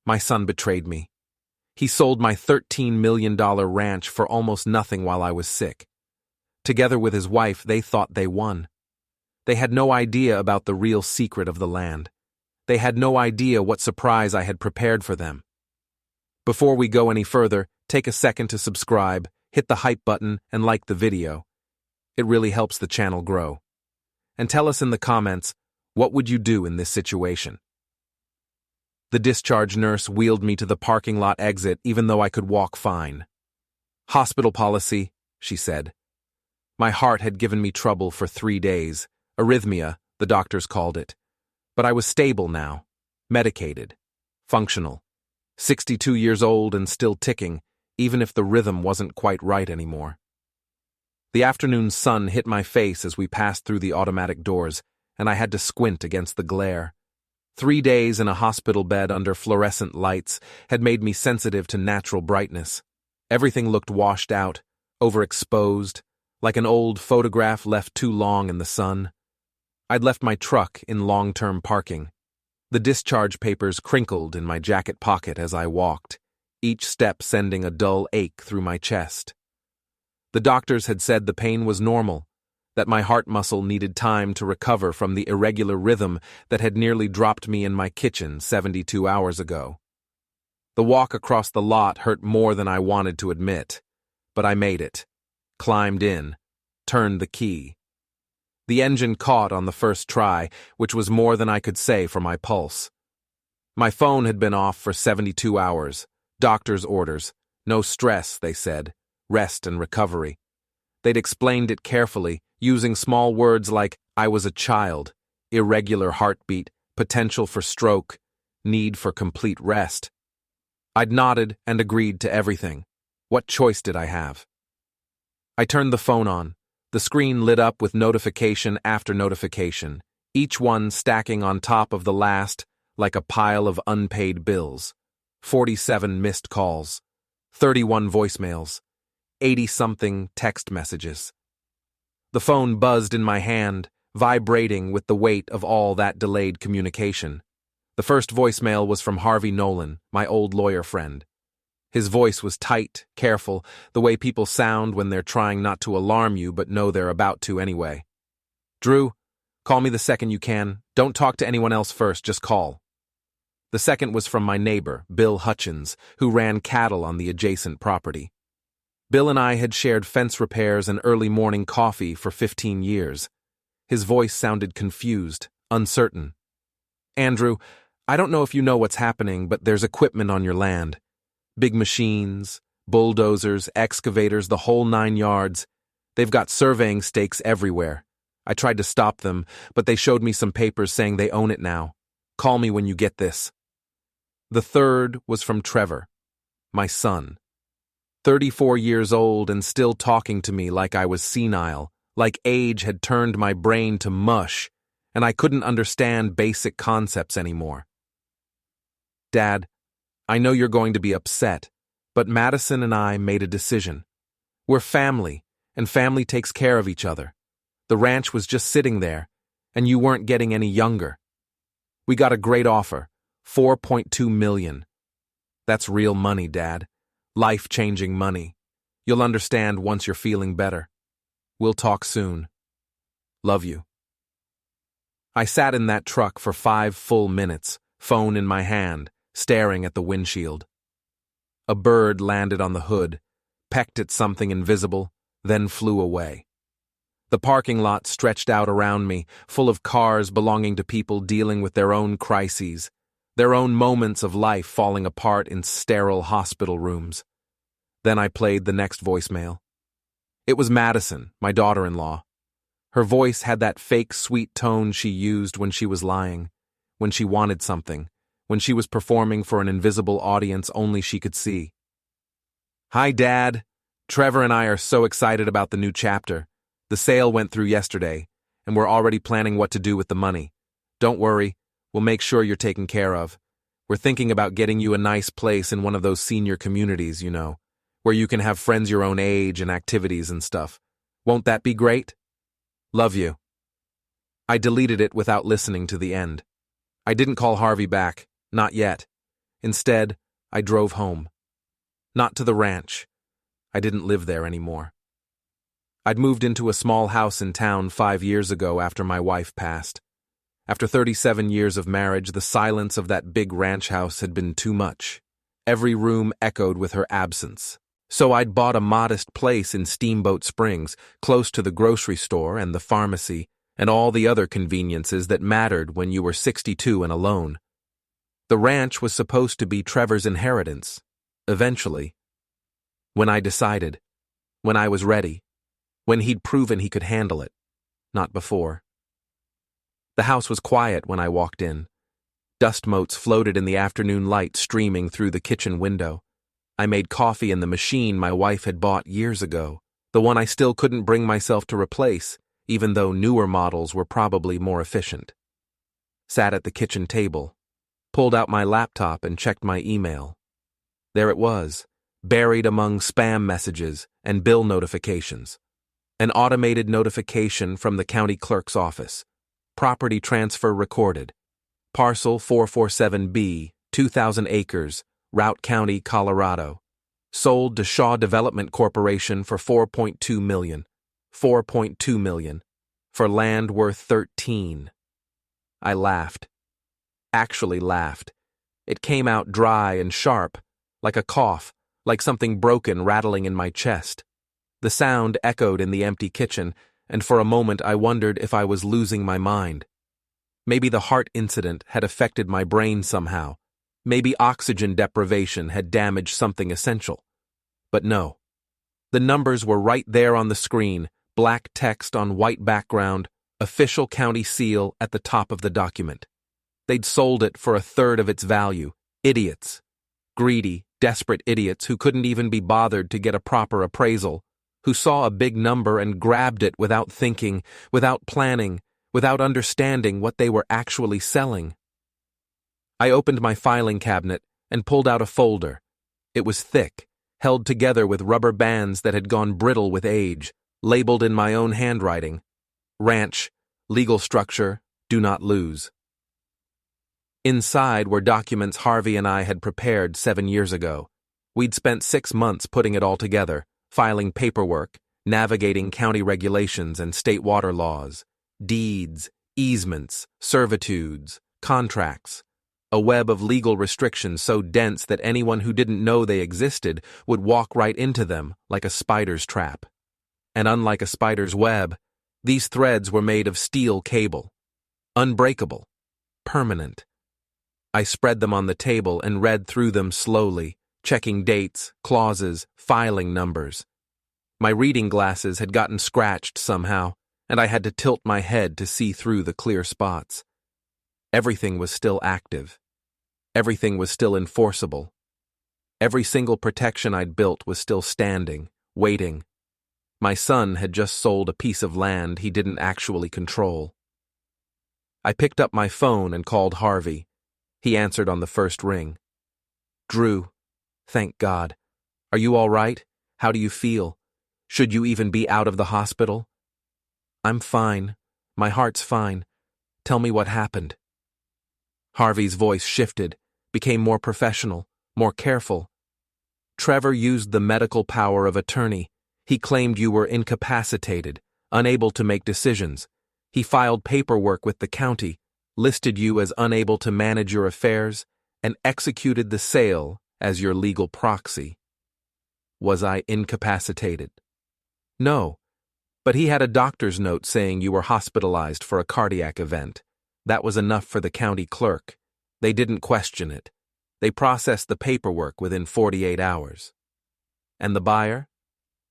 My son betrayed me. He sold my $13 million ranch for almost nothing while I was sick. Together with his wife, they thought they won. They had no idea about the real secret of the land. They had no idea what surprise I had prepared for them. Before we go any further, take a second to subscribe, hit the hype button, and like the video. It really helps the channel grow. And tell us in the comments, what would you do in this situation? The discharge nurse wheeled me to the parking lot exit even though I could walk fine. Hospital policy, she said. My heart had given me trouble for 3 days. Arrhythmia, the doctors called it. But I was stable now, medicated, functional, 62 years old and still ticking, even if the rhythm wasn't quite right anymore. The afternoon sun hit my face as we passed through the automatic doors, and I had to squint against the glare. 3 days in a hospital bed under fluorescent lights had made me sensitive to natural brightness. Everything looked washed out, overexposed, like an old photograph left too long in the sun. I'd left my truck in long-term parking. The discharge papers crinkled in my jacket pocket as I walked, each step sending a dull ache through my chest. The doctors had said the pain was normal, that my heart muscle needed time to recover from the irregular rhythm that had nearly dropped me in my kitchen 72 hours ago. The walk across the lot hurt more than I wanted to admit, but I made it, climbed in, turned the key. The engine caught on the first try, which was more than I could say for my pulse. My phone had been off for 72 hours, doctor's orders, no stress, they said, rest and recovery. They'd explained it carefully, using small words like, I was a child, irregular heartbeat, potential for stroke, need for complete rest. I'd nodded and agreed to everything. What choice did I have? I turned the phone on. The screen lit up with notification after notification, each one stacking on top of the last like a pile of unpaid bills. 47 missed calls, 31 voicemails, 80-something text messages. The phone buzzed in my hand, vibrating with the weight of all that delayed communication. The first voicemail was from Harvey Nolan, my old lawyer friend. His voice was tight, careful, the way people sound when they're trying not to alarm you but know they're about to anyway. Drew, call me the second you can. Don't talk to anyone else first, just call. The second was from my neighbor, Bill Hutchins, who ran cattle on the adjacent property. Bill and I had shared fence repairs and early morning coffee for 15 years. His voice sounded confused, uncertain. Andrew, I don't know if you know what's happening, but there's equipment on your land. Big machines, bulldozers, excavators, the whole 9 yards. They've got surveying stakes everywhere. I tried to stop them, but they showed me some papers saying they own it now. Call me when you get this. The third was from Trevor, my son. 34 years old and still talking to me like I was senile, like age had turned my brain to mush, and I couldn't understand basic concepts anymore. Dad, I know you're going to be upset, but Madison and I made a decision. We're family, and family takes care of each other. The ranch was just sitting there, and you weren't getting any younger. We got a great offer, $4.2 million. That's real money, Dad. Life-changing money. You'll understand once you're feeling better. We'll talk soon. Love you. I sat in that truck for 5 full minutes, phone in my hand, staring at the windshield. A bird landed on the hood, pecked at something invisible, then flew away. The parking lot stretched out around me, full of cars belonging to people dealing with their own crises, their own moments of life falling apart in sterile hospital rooms. Then I played the next voicemail. It was Madison, my daughter-in-law. Her voice had that fake sweet tone she used when she was lying, when she wanted something, when she was performing for an invisible audience only she could see. Hi, Dad. Trevor and I are so excited about the new chapter. The sale went through yesterday, and we're already planning what to do with the money. Don't worry, we'll make sure you're taken care of. We're thinking about getting you a nice place in one of those senior communities, you know, where you can have friends your own age and activities and stuff. Won't that be great? Love you. I deleted it without listening to the end. I didn't call Harvey back, not yet. Instead, I drove home. Not to the ranch. I didn't live there anymore. I'd moved into a small house in town 5 years ago after my wife passed. After 37 years of marriage, the silence of that big ranch house had been too much. Every room echoed with her absence. So I'd bought a modest place in Steamboat Springs, close to the grocery store and the pharmacy, and all the other conveniences that mattered when you were 62 and alone. The ranch was supposed to be Trevor's inheritance, eventually. When I decided, when I was ready, when he'd proven he could handle it, not before. The house was quiet when I walked in. Dust motes floated in the afternoon light streaming through the kitchen window. I made coffee in the machine my wife had bought years ago, the one I still couldn't bring myself to replace, even though newer models were probably more efficient. Sat at the kitchen table, pulled out my laptop and checked my email. There it was, buried among spam messages and bill notifications. An automated notification from the county clerk's office. Property transfer recorded. Parcel 447B, 2,000 acres, Routt County, Colorado. Sold to Shaw Development Corporation for $4.2 million. $4.2 million. For land worth $13. I laughed. Actually laughed. It came out dry and sharp, like a cough, like something broken rattling in my chest. The sound echoed in the empty kitchen, and for a moment I wondered if I was losing my mind. Maybe the heart incident had affected my brain somehow. Maybe oxygen deprivation had damaged something essential. But no. The numbers were right there on the screen, black text on white background, official county seal at the top of the document. They'd sold it for 1/3 of its value. Idiots. Greedy, desperate idiots who couldn't even be bothered to get a proper appraisal, who saw a big number and grabbed it without thinking, without planning, without understanding what they were actually selling. I opened my filing cabinet and pulled out a folder. It was thick, held together with rubber bands that had gone brittle with age, labeled in my own handwriting. Ranch, legal structure, do not lose. Inside were documents Harvey and I had prepared 7 years ago. We'd spent 6 months putting it all together, filing paperwork, navigating county regulations and state water laws, deeds, easements, servitudes, contracts, a web of legal restrictions so dense that anyone who didn't know they existed would walk right into them like a spider's trap. And unlike a spider's web, these threads were made of steel cable, unbreakable, permanent. I spread them on the table and read through them slowly, checking dates, clauses, filing numbers. My reading glasses had gotten scratched somehow, and I had to tilt my head to see through the clear spots. Everything was still active. Everything was still enforceable. Every single protection I'd built was still standing, waiting. My son had just sold a piece of land he didn't actually control. I picked up my phone and called Harvey. He answered on the first ring. "Drew, thank God. Are you all right? How do you feel? Should you even be out of the hospital?" "I'm fine. My heart's fine. Tell me what happened." Harvey's voice shifted, became more professional, more careful. "Trevor used the medical power of attorney. He claimed you were incapacitated, unable to make decisions. He filed paperwork with the county, listed you as unable to manage your affairs, and executed the sale as your legal proxy." "Was I incapacitated?" "No, but he had a doctor's note saying you were hospitalized for a cardiac event. That was enough for the county clerk. They didn't question it. They processed the paperwork within 48 hours. And the buyer?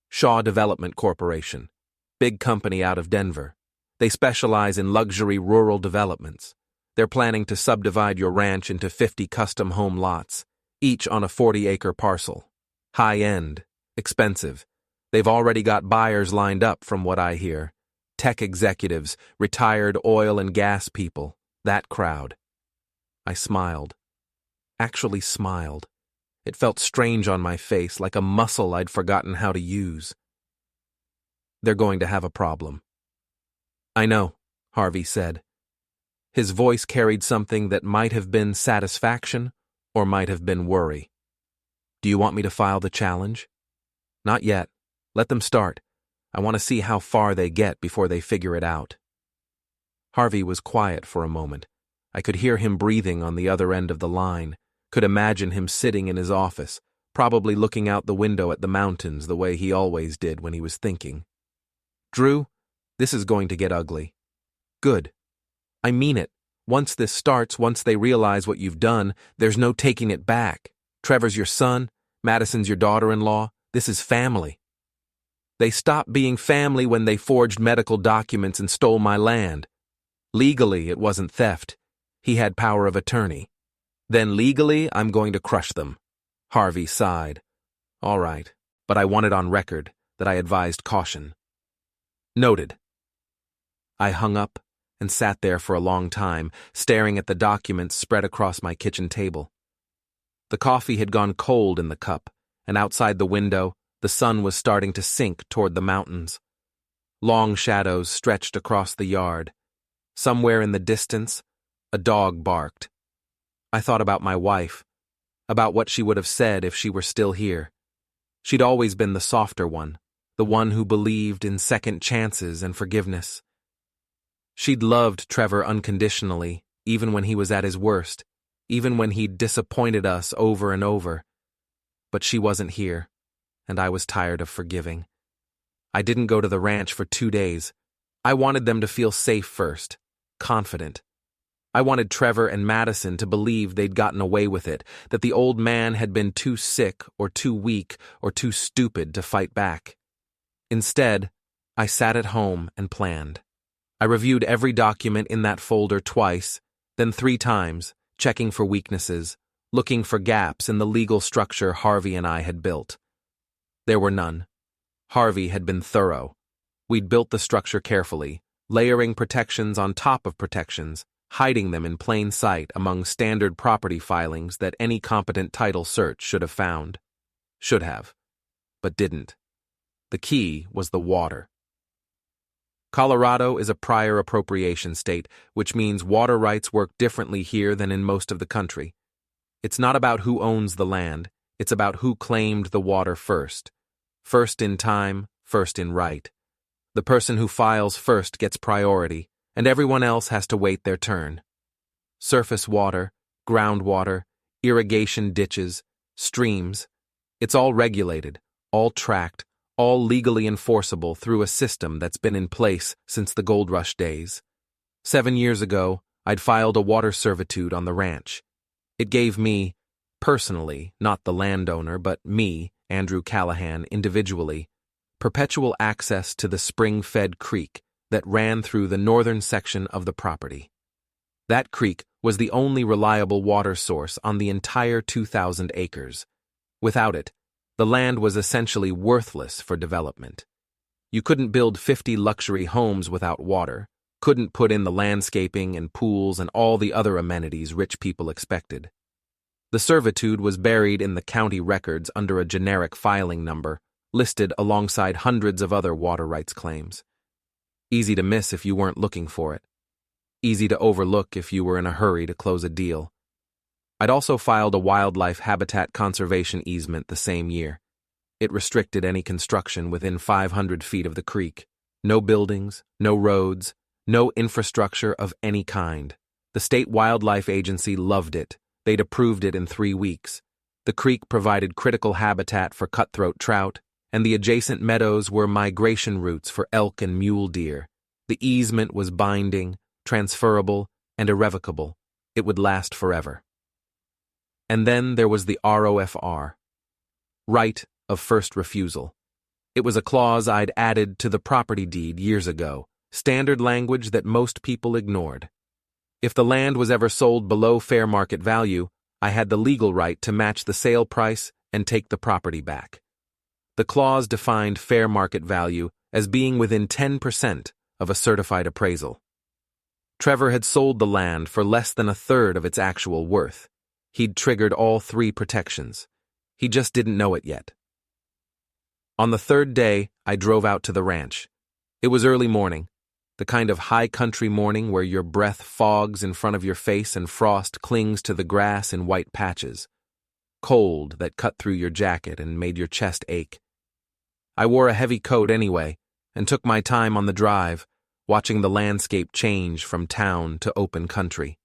Shaw Development Corporation. Big company out of Denver. They specialize in luxury rural developments. They're planning to subdivide your ranch into 50 custom home lots, each on a 40-acre parcel. High-end, expensive. They've already got buyers lined up from what I hear. Tech executives, retired oil and gas people, that crowd. I smiled. Actually smiled. It felt strange on my face, like a muscle I'd forgotten how to use. "They're going to have a problem." "I know," Harvey said. His voice carried something that might have been satisfaction or might have been worry. Do you want me to file the challenge? Not yet. Let them start. I want to see how far they get before they figure it out. Harvey was quiet for a moment. I could hear him breathing on the other end of the line, could imagine him sitting in his office, probably looking out the window at the mountains the way he always did when he was thinking. Drew, this is going to get ugly. Good. I mean it. Once this starts, once they realize what you've done, there's no taking it back. Trevor's your son, Madison's your daughter-in-law. This is family. They stopped being family when they forged medical documents and stole my land. Legally, it wasn't theft. He had power of attorney. Then legally, I'm going to crush them. Harvey sighed. All right, but I want it on record that I advised caution. Noted. I hung up and sat there for a long time, staring at the documents spread across my kitchen table. The coffee had gone cold in the cup, and outside the window, the sun was starting to sink toward the mountains. Long shadows stretched across the yard. Somewhere in the distance, a dog barked. I thought about my wife, about what she would have said if she were still here. She'd always been the softer one, the one who believed in second chances and forgiveness. She'd loved Trevor unconditionally, even when he was at his worst, even when he'd disappointed us over and over. But she wasn't here, and I was tired of forgiving. I didn't go to the ranch for 2 days. I wanted them to feel safe first, confident. I wanted Trevor and Madison to believe they'd gotten away with it, that the old man had been too sick or too weak or too stupid to fight back. Instead, I sat at home and planned. I reviewed every document in that folder twice, then 3 times, checking for weaknesses, looking for gaps in the legal structure Harvey and I had built. There were none. Harvey had been thorough. We'd built the structure carefully, layering protections on top of protections, hiding them in plain sight among standard property filings that any competent title search should have found. Should have, but didn't. The key was the water. Colorado is a prior appropriation state, which means water rights work differently here than in most of the country. It's not about who owns the land, it's about who claimed the water first. First in time, first in right. The person who files first gets priority, and everyone else has to wait their turn. Surface water, groundwater, irrigation ditches, streams, it's all regulated, all tracked, all legally enforceable through a system that's been in place since the gold rush days. 7 years ago, I'd filed a water servitude on the ranch. It gave me, personally, not the landowner, but me, Andrew Callahan, individually, perpetual access to the spring-fed creek that ran through the northern section of the property. That creek was the only reliable water source on the entire 2,000 acres. Without it, the land was essentially worthless for development. You couldn't build 50 luxury homes without water, couldn't put in the landscaping and pools and all the other amenities rich people expected. The servitude was buried in the county records under a generic filing number, listed alongside hundreds of other water rights claims. Easy to miss if you weren't looking for it. Easy to overlook if you were in a hurry to close a deal. I'd also filed a wildlife habitat conservation easement the same year. It restricted any construction within 500 feet of the creek. No buildings, no roads, no infrastructure of any kind. The State Wildlife Agency loved it. They'd approved it in 3 weeks. The creek provided critical habitat for cutthroat trout, and the adjacent meadows were migration routes for elk and mule deer. The easement was binding, transferable, and irrevocable. It would last forever. And then there was the ROFR, Right of First Refusal. It was a clause I'd added to the property deed years ago, standard language that most people ignored. If the land was ever sold below fair market value, I had the legal right to match the sale price and take the property back. The clause defined fair market value as being within 10% of a certified appraisal. Trevor had sold the land for less than 1/3 of its actual worth. He'd triggered all 3 protections. He just didn't know it yet. On the 3rd day, I drove out to the ranch. It was early morning. The kind of high country morning where your breath fogs in front of your face and frost clings to the grass in white patches. Cold that cut through your jacket and made your chest ache. I wore a heavy coat anyway, and took my time on the drive, watching the landscape change from town to open country.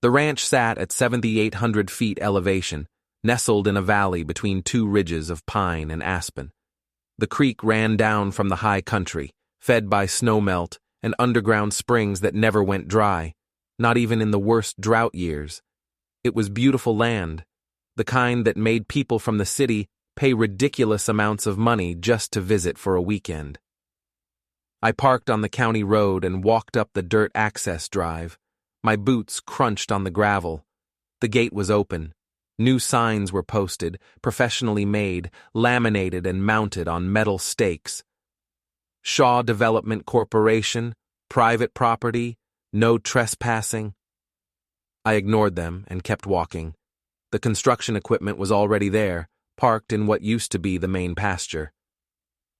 The ranch sat at 7,800 feet elevation, nestled in a valley between two ridges of pine and aspen. The creek ran down from the high country, fed by snowmelt and underground springs that never went dry, not even in the worst drought years. It was beautiful land, the kind that made people from the city pay ridiculous amounts of money just to visit for a weekend. I parked on the county road and walked up the dirt access drive. My boots crunched on the gravel. The gate was open. New signs were posted, professionally made, laminated and mounted on metal stakes. Shaw Development Corporation, private property, no trespassing. I ignored them and kept walking. The construction equipment was already there, parked in what used to be the main pasture.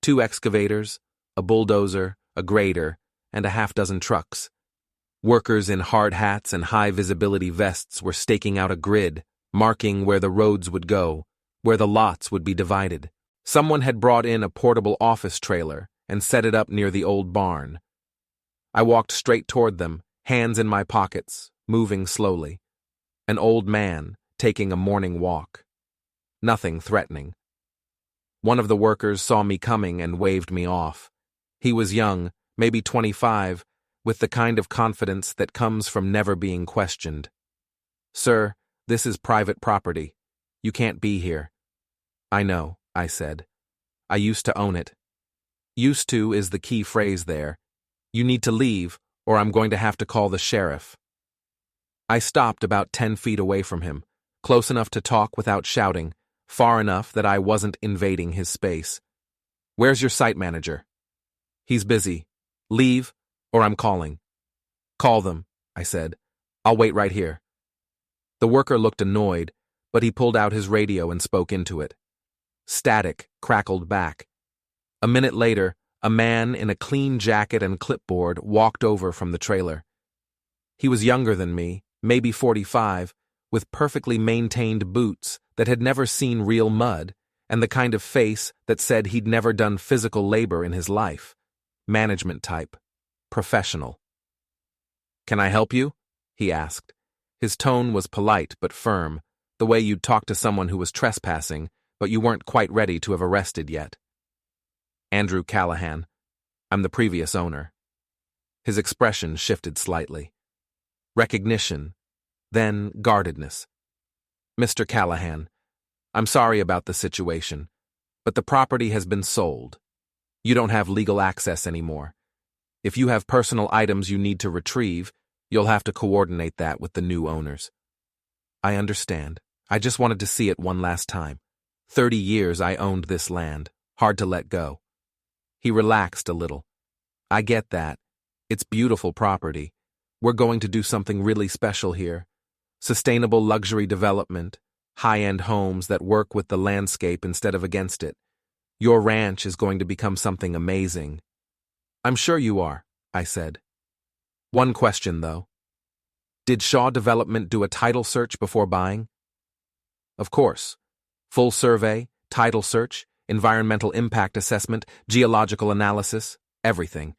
2 excavators, a bulldozer, a grader, and a half-dozen trucks. Workers in hard hats and high-visibility vests were staking out a grid, marking where the roads would go, where the lots would be divided. Someone had brought in a portable office trailer and set it up near the old barn. I walked straight toward them, hands in my pockets, moving slowly. An old man, taking a morning walk. Nothing threatening. One of the workers saw me coming and waved me off. He was young, maybe 25, with the kind of confidence that comes from never being questioned. "Sir, this is private property. You can't be here." "I know," I said. "I used to own it." "Used to" is the key phrase there. You need to leave, or I'm going to have to call the sheriff. I stopped about 10 feet away from him, close enough to talk without shouting, far enough that I wasn't invading his space. "Where's your site manager?" "He's busy. Leave, or I'm calling." "Call them," I said. "I'll wait right here." The worker looked annoyed, but he pulled out his radio and spoke into it. Static crackled back. A minute later, a man in a clean jacket and clipboard walked over from the trailer. He was younger than me, maybe 45, with perfectly maintained boots that had never seen real mud, and the kind of face that said he'd never done physical labor in his life. Management type. Professional. "Can I help you?" he asked. His tone was polite but firm, the way you'd talk to someone who was trespassing, but you weren't quite ready to have arrested yet. "Andrew Callahan. I'm the previous owner." His expression shifted slightly. Recognition, then guardedness. "Mr. Callahan, I'm sorry about the situation, but the property has been sold. You don't have legal access anymore. If you have personal items you need to retrieve, you'll have to coordinate that with the new owners." "I understand. I just wanted to see it one last time. 30 years I owned this land. Hard to let go." He relaxed a little. "I get that. It's beautiful property. We're going to do something really special here. Sustainable luxury development, high-end homes that work with the landscape instead of against it. Your ranch is going to become something amazing." "I'm sure you are," I said. "One question, though. Did Shaw Development do a title search before buying?" "Of course. Full survey, title search, environmental impact assessment, geological analysis, everything.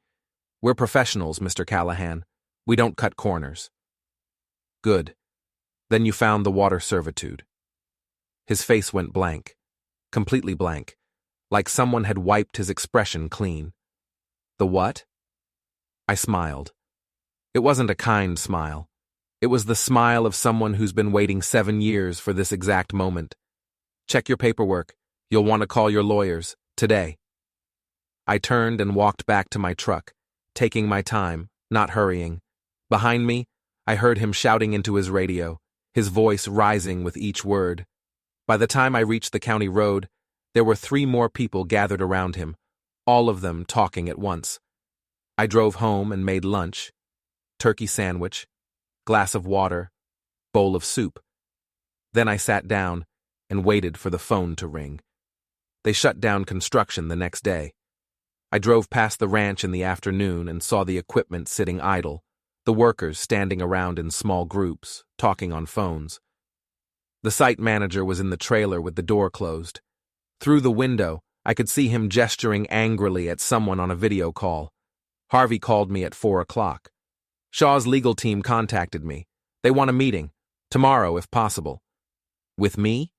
We're professionals, Mr. Callahan. We don't cut corners." "Good. Then you found the water servitude." His face went blank. Completely blank. Like someone had wiped his expression clean. "The what?" I smiled. It wasn't a kind smile. It was the smile of someone who's been waiting 7 years for this exact moment. "Check your paperwork. You'll want to call your lawyers, today." I turned and walked back to my truck, taking my time, not hurrying. Behind me, I heard him shouting into his radio, his voice rising with each word. By the time I reached the county road, there were 3 more people gathered around him, all of them talking at once. I drove home and made lunch. Turkey sandwich, glass of water, bowl of soup. Then I sat down and waited for the phone to ring. They shut down construction the next day. I drove past the ranch in the afternoon and saw the equipment sitting idle, the workers standing around in small groups, talking on phones. The site manager was in the trailer with the door closed. Through the window, I could see him gesturing angrily at someone on a video call. Harvey called me at 4 o'clock. Shaw's legal team contacted me. They want a meeting, tomorrow if possible. With me?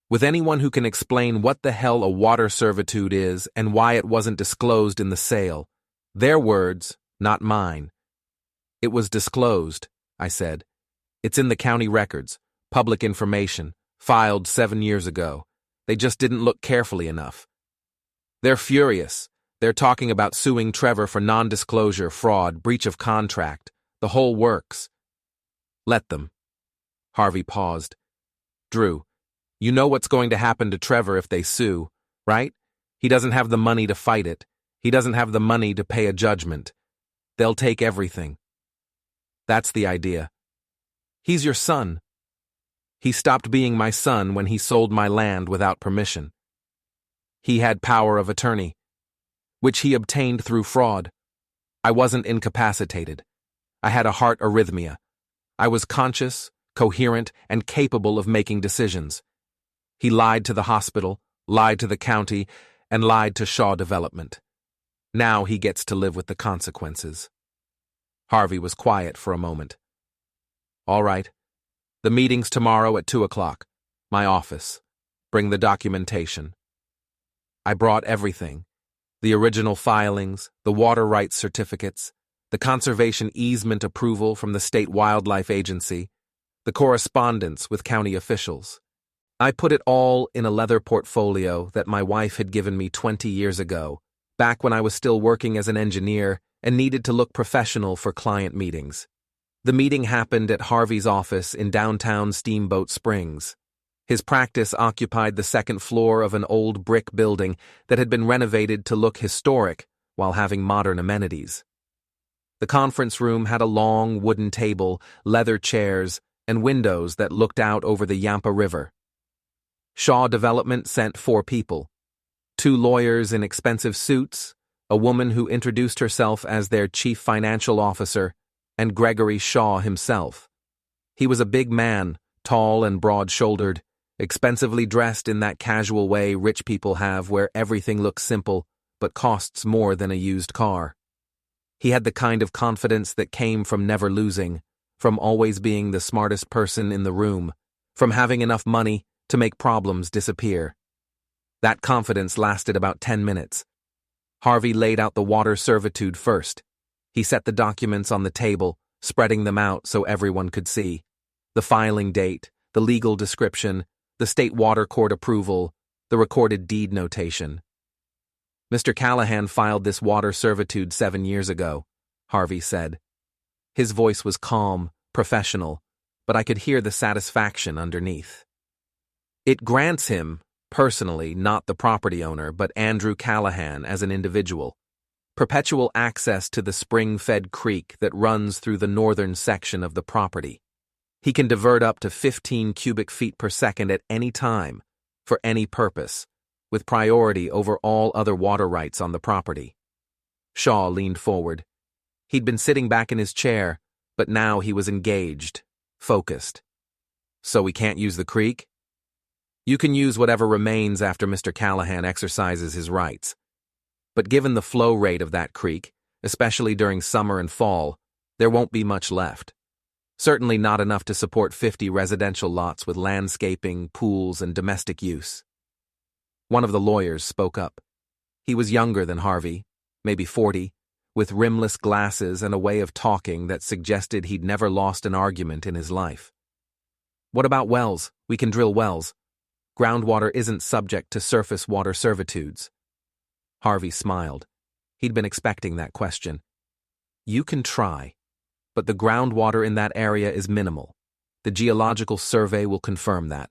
With anyone who can explain what the hell a water servitude is and why it wasn't disclosed in the sale. Their words, not mine. It was disclosed, I said. It's in the county records, public information, filed 7 years ago. They just didn't look carefully enough. They're furious. They're talking about suing Trevor for non-disclosure, fraud, breach of contract, the whole works. Let them. Harvey paused. Drew, you know what's going to happen to Trevor if they sue, right? He doesn't have the money to fight it. He doesn't have the money to pay a judgment. They'll take everything. That's the idea. He's your son. He stopped being my son when he sold my land without permission. He had power of attorney, which he obtained through fraud. I wasn't incapacitated. I had a heart arrhythmia. I was conscious, coherent, and capable of making decisions. He lied to the hospital, lied to the county, and lied to Shaw Development. Now he gets to live with the consequences. Harvey was quiet for a moment. All right. The meeting's tomorrow at 2 o'clock. My office. Bring the documentation. I brought everything. The original filings, the water rights certificates, the conservation easement approval from the State Wildlife Agency, the correspondence with county officials. I put it all in a leather portfolio that my wife had given me 20 years ago, back when I was still working as an engineer and needed to look professional for client meetings. The meeting happened at Harvey's office in downtown Steamboat Springs. His practice occupied the second floor of an old brick building that had been renovated to look historic while having modern amenities. The conference room had a long wooden table, leather chairs, and windows that looked out over the Yampa River. Shaw Development sent 4 people, 2 lawyers in expensive suits, a woman who introduced herself as their chief financial officer, and Gregory Shaw himself. He was a big man, tall and broad-shouldered, expensively dressed in that casual way rich people have where everything looks simple but costs more than a used car. He had the kind of confidence that came from never losing, from always being the smartest person in the room, from having enough money to make problems disappear. That confidence lasted about 10 minutes. Harvey laid out the water servitude first. He set the documents on the table, spreading them out so everyone could see. The filing date, the legal description, the state water court approval, the recorded deed notation. Mr. Callahan filed this water servitude 7 years ago, Harvey said. His voice was calm, professional, but I could hear the satisfaction underneath. It grants him, personally, not the property owner, but Andrew Callahan as an individual, perpetual access to the spring-fed creek that runs through the northern section of the property. He can divert up to 15 cubic feet per second at any time, for any purpose, with priority over all other water rights on the property. Shaw leaned forward. He'd been sitting back in his chair, but now he was engaged, focused. So we can't use the creek? You can use whatever remains after Mr. Callahan exercises his rights. But given the flow rate of that creek, especially during summer and fall, there won't be much left. Certainly not enough to support 50 residential lots with landscaping, pools, and domestic use. One of the lawyers spoke up. He was younger than Harvey, maybe 40, with rimless glasses and a way of talking that suggested he'd never lost an argument in his life. What about wells? We can drill wells. Groundwater isn't subject to surface water servitudes. Harvey smiled. He'd been expecting that question. You can try, but the groundwater in that area is minimal. The geological survey will confirm that.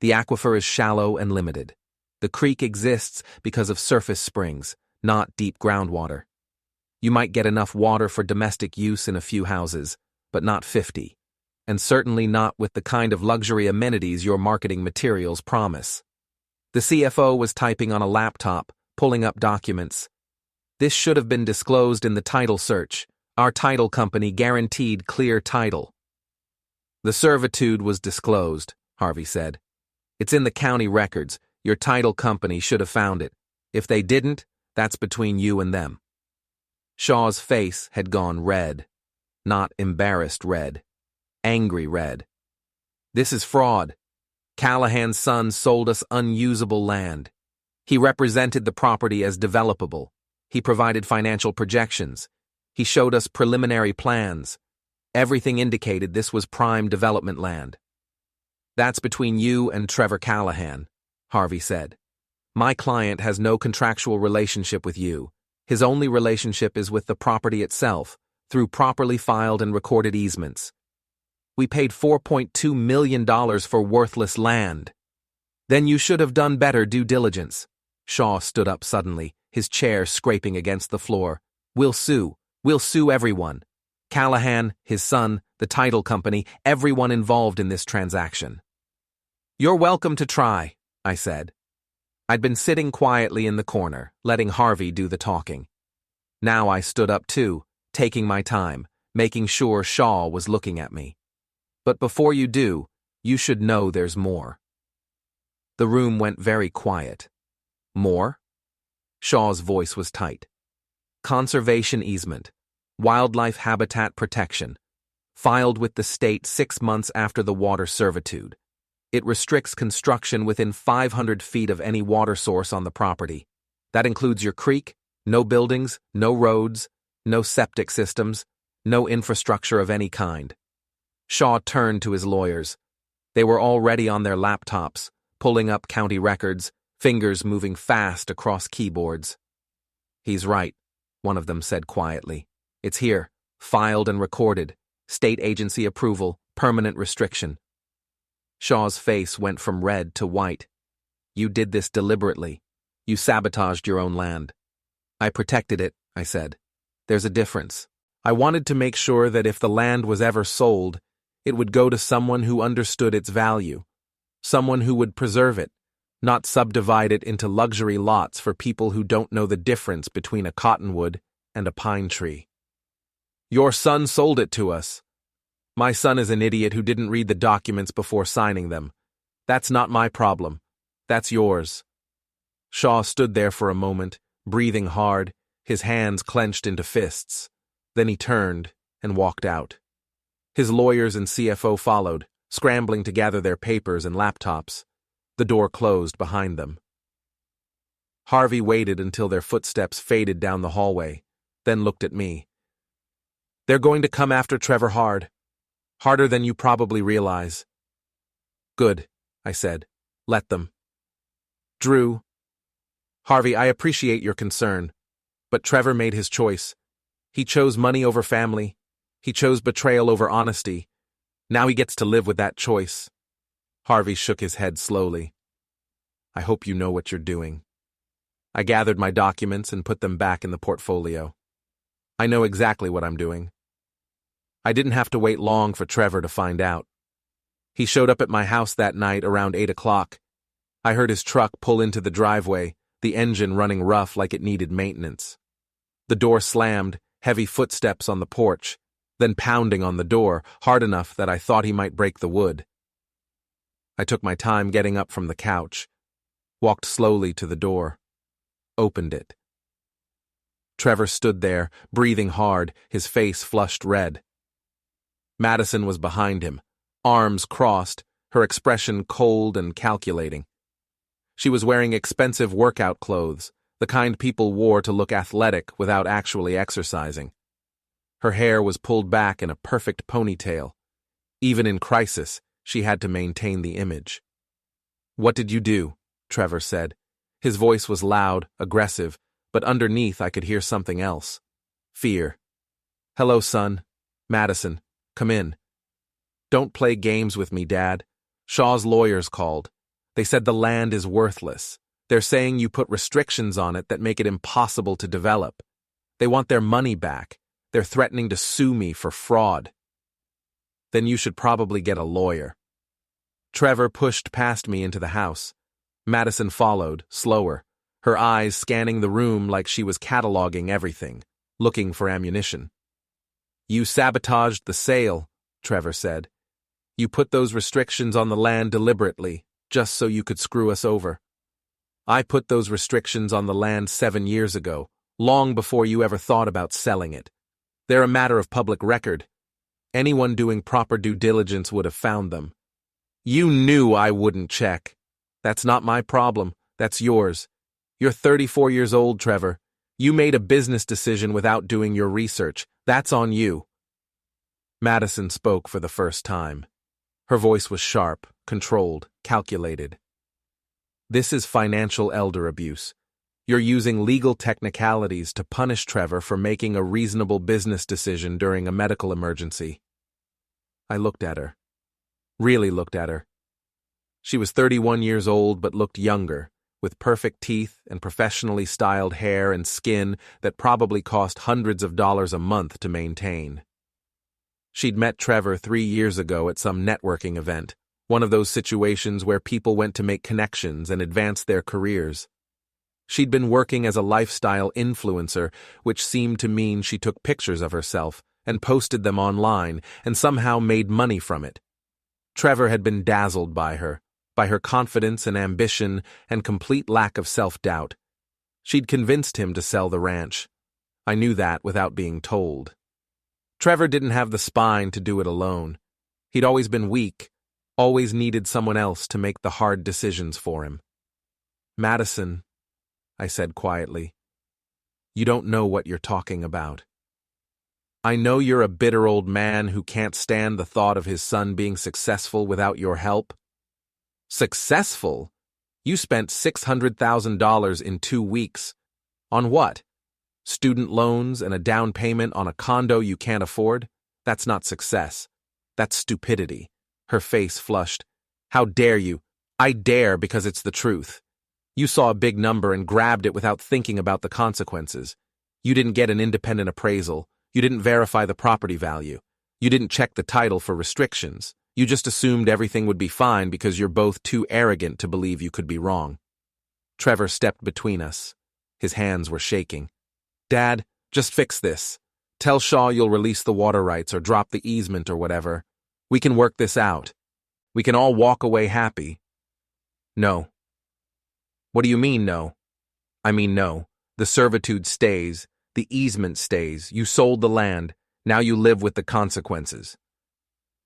The aquifer is shallow and limited. The creek exists because of surface springs, not deep groundwater. You might get enough water for domestic use in a few houses, but not 50. And certainly not with the kind of luxury amenities your marketing materials promise. The CFO was typing on a laptop, pulling up documents. This should have been disclosed in the title search. Our title company guaranteed clear title. The servitude was disclosed, Harvey said. It's in the county records. Your title company should have found it. If they didn't, that's between you and them. Shaw's face had gone red. Not embarrassed red. Angry red. This is fraud. Callahan's son sold us unusable land. He represented the property as developable. He provided financial projections. He showed us preliminary plans. Everything indicated this was prime development land. That's between you and Trevor Callahan, Harvey said. My client has no contractual relationship with you. His only relationship is with the property itself, through properly filed and recorded easements. We paid $4.2 million for worthless land. Then you should have done better due diligence. Shaw stood up suddenly, his chair scraping against the floor. We'll sue. We'll sue everyone. Callahan, his son, the title company, everyone involved in this transaction. You're welcome to try, I said. I'd been sitting quietly in the corner, letting Harvey do the talking. Now I stood up too, taking my time, making sure Shaw was looking at me. But before you do, you should know there's more. The room went very quiet. More? Shaw's voice was tight. Conservation easement. Wildlife habitat protection. Filed with the state 6 months after the water servitude. It restricts construction within 500 feet of any water source on the property. That includes your creek, no buildings, no roads, no septic systems, no infrastructure of any kind. Shaw turned to his lawyers. They were already on their laptops, pulling up county records, fingers moving fast across keyboards. He's right, one of them said quietly. It's here, filed and recorded, state agency approval, permanent restriction. Shaw's face went from red to white. You did this deliberately. You sabotaged your own land. I protected it, I said. There's a difference. I wanted to make sure that if the land was ever sold, it would go to someone who understood its value, someone who would preserve it, not subdivide it into luxury lots for people who don't know the difference between a cottonwood and a pine tree. Your son sold it to us. My son is an idiot who didn't read the documents before signing them. That's not my problem. That's yours. Shaw stood there for a moment, breathing hard, his hands clenched into fists. Then he turned and walked out. His lawyers and CFO followed, scrambling to gather their papers and laptops. The door closed behind them. Harvey waited until their footsteps faded down the hallway, then looked at me. They're going to come after Trevor hard. Harder than you probably realize. Good, I said. Let them. Drew. Harvey, I appreciate your concern, but Trevor made his choice. He chose money over family. He chose betrayal over honesty. Now he gets to live with that choice. Harvey shook his head slowly. I hope you know what you're doing. I gathered my documents and put them back in the portfolio. I know exactly what I'm doing. I didn't have to wait long for Trevor to find out. He showed up at my house that night around 8 o'clock. I heard his truck pull into the driveway, the engine running rough like it needed maintenance. The door slammed, heavy footsteps on the porch, then pounding on the door, hard enough that I thought he might break the wood. I took my time getting up from the couch, walked slowly to the door, opened it. Trevor stood there, breathing hard, his face flushed red. Madison was behind him, arms crossed, her expression cold and calculating. She was wearing expensive workout clothes, the kind people wore to look athletic without actually exercising. Her hair was pulled back in a perfect ponytail. Even in crisis, she had to maintain the image. What did you do? Trevor said. His voice was loud, aggressive, but underneath I could hear something else. Fear. Hello, son. Madison. Come in. Don't play games with me, Dad. Shaw's lawyers called. They said the land is worthless. They're saying you put restrictions on it that make it impossible to develop. They want their money back. They're threatening to sue me for fraud. Then you should probably get a lawyer. Trevor pushed past me into the house. Madison followed, slower, her eyes scanning the room like she was cataloging everything, looking for ammunition. "You sabotaged the sale," Trevor said. "You put those restrictions on the land deliberately, just so you could screw us over. I put those restrictions on the land 7 years ago, long before you ever thought about selling it. They're a matter of public record. Anyone doing proper due diligence would have found them. You knew I wouldn't check. That's not my problem, that's yours. You're 34 years old, Trevor. You made a business decision without doing your research. That's on you." Madison spoke for the first time. Her voice was sharp, controlled, calculated. "This is financial elder abuse. You're using legal technicalities to punish Trevor for making a reasonable business decision during a medical emergency." I looked at her. Really looked at her. She was 31 years old but looked younger, with perfect teeth and professionally styled hair and skin that probably cost hundreds of dollars a month to maintain. She'd met Trevor 3 years ago at some networking event, one of those situations where people went to make connections and advance their careers. She'd been working as a lifestyle influencer, which seemed to mean she took pictures of herself and posted them online and somehow made money from it. Trevor had been dazzled by her confidence and ambition and complete lack of self-doubt. She'd convinced him to sell the ranch. I knew that without being told. Trevor didn't have the spine to do it alone. He'd always been weak, always needed someone else to make the hard decisions for him. "Madison," I said quietly, "you don't know what you're talking about. I know you're a bitter old man who can't stand the thought of his son being successful without your help." "Successful? You spent $600,000 in 2 weeks. On what? Student loans and a down payment on a condo you can't afford? That's not success. That's stupidity." Her face flushed. "How dare you?" "I dare because it's the truth. You saw a big number and grabbed it without thinking about the consequences. You didn't get an independent appraisal. You didn't verify the property value. You didn't check the title for restrictions. You just assumed everything would be fine because you're both too arrogant to believe you could be wrong." Trevor stepped between us. His hands were shaking. "Dad, just fix this. Tell Shaw you'll release the water rights or drop the easement or whatever. We can work this out. We can all walk away happy." "No." "What do you mean, no?" "I mean, no. The servitude stays. The easement stays. You sold the land. Now you live with the consequences."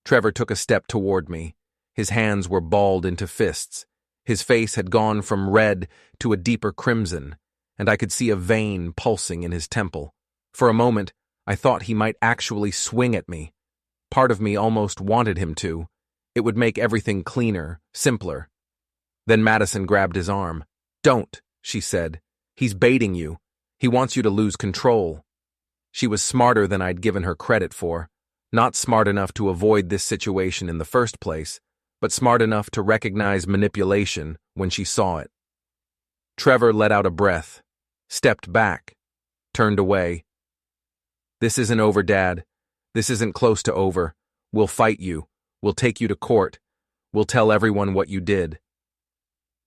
Trevor took a step toward me. His hands were balled into fists. His face had gone from red to a deeper crimson, and I could see a vein pulsing in his temple. For a moment, I thought he might actually swing at me. Part of me almost wanted him to. It would make everything cleaner, simpler. Then Madison grabbed his arm. "Don't," she said. "He's baiting you. He wants you to lose control." She was smarter than I'd given her credit for. Not smart enough to avoid this situation in the first place, but smart enough to recognize manipulation when she saw it. Trevor let out a breath, stepped back, turned away. "This isn't over, Dad. This isn't close to over. We'll fight you. We'll take you to court. We'll tell everyone what you did."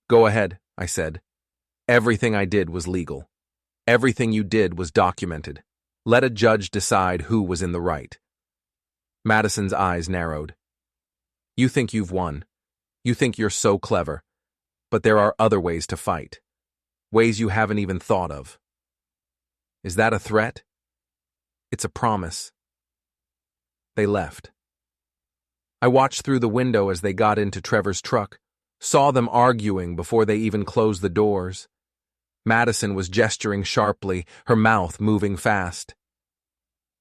"Go ahead," I said. "Everything I did was legal. Everything you did was documented. Let a judge decide who was in the right." Madison's eyes narrowed. "You think you've won. You think you're so clever. But there are other ways to fight. Ways you haven't even thought of." "Is that a threat?" "It's a promise." They left. I watched through the window as they got into Trevor's truck, saw them arguing before they even closed the doors. Madison was gesturing sharply, her mouth moving fast.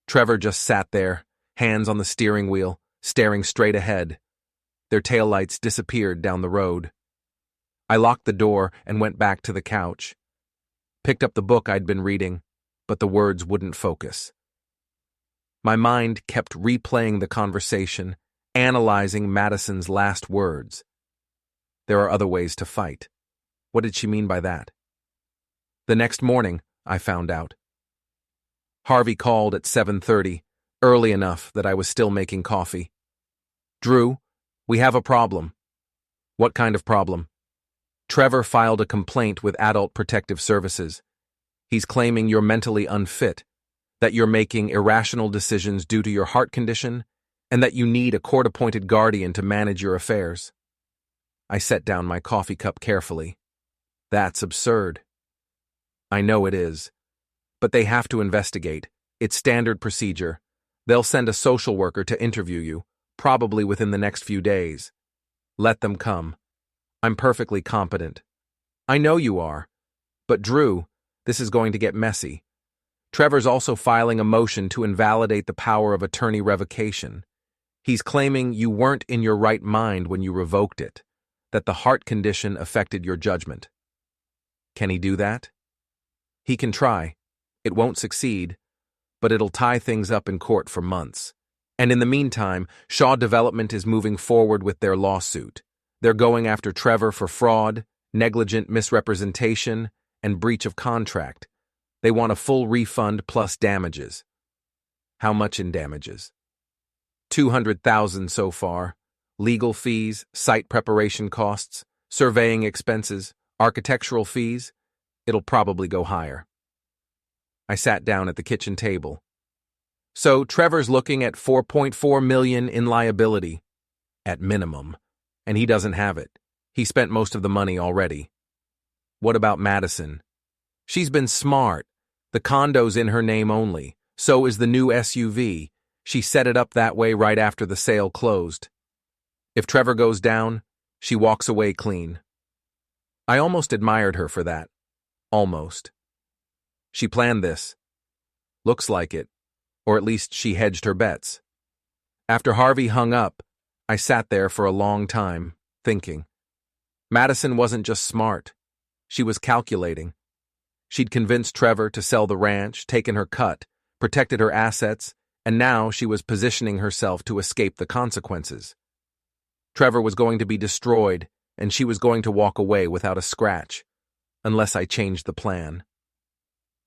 Trevor just sat there, hands on the steering wheel, staring straight ahead. Their taillights disappeared down the road. I locked the door and went back to the couch. Picked up the book I'd been reading, but the words wouldn't focus. My mind kept replaying the conversation, analyzing Madison's last words. There are other ways to fight. What did she mean by that? The next morning, I found out. Harvey called at 7:30, early enough that I was still making coffee. "Drew, we have a problem." "What kind of problem?" Trevor filed a complaint with Adult Protective Services. He's claiming you're mentally unfit, that you're making irrational decisions due to your heart condition, and that you need a court-appointed guardian to manage your affairs. I set down my coffee cup carefully. That's absurd. I know it is. But they have to investigate. It's standard procedure. They'll send a social worker to interview you, probably within the next few days. Let them come. I'm perfectly competent. I know you are. But Drew, this is going to get messy. Trevor's also filing a motion to invalidate the power of attorney revocation. He's claiming you weren't in your right mind when you revoked it, that the heart condition affected your judgment. Can he do that? He can try. It won't succeed, but it'll tie things up in court for months. And in the meantime, Shaw Development is moving forward with their lawsuit. They're going after Trevor for fraud, negligent misrepresentation, and breach of contract. They want a full refund plus damages. How much in damages? $200,000 so far. Legal fees, site preparation costs, surveying expenses, architectural fees. It'll probably go higher. I sat down at the kitchen table. So Trevor's looking at $4.4 million in liability, at minimum, and he doesn't have it. He spent most of the money already. What about Madison? She's been smart. The condo's in her name only. So is the new SUV. She set it up that way right after the sale closed. If Trevor goes down, she walks away clean. I almost admired her for that. Almost. She planned this. Looks like it. Or at least she hedged her bets. After Harvey hung up, I sat there for a long time, thinking. Madison wasn't just smart. She was calculating. She'd convinced Trevor to sell the ranch, taken her cut, protected her assets, and now she was positioning herself to escape the consequences. Trevor was going to be destroyed, and she was going to walk away without a scratch, unless I changed the plan.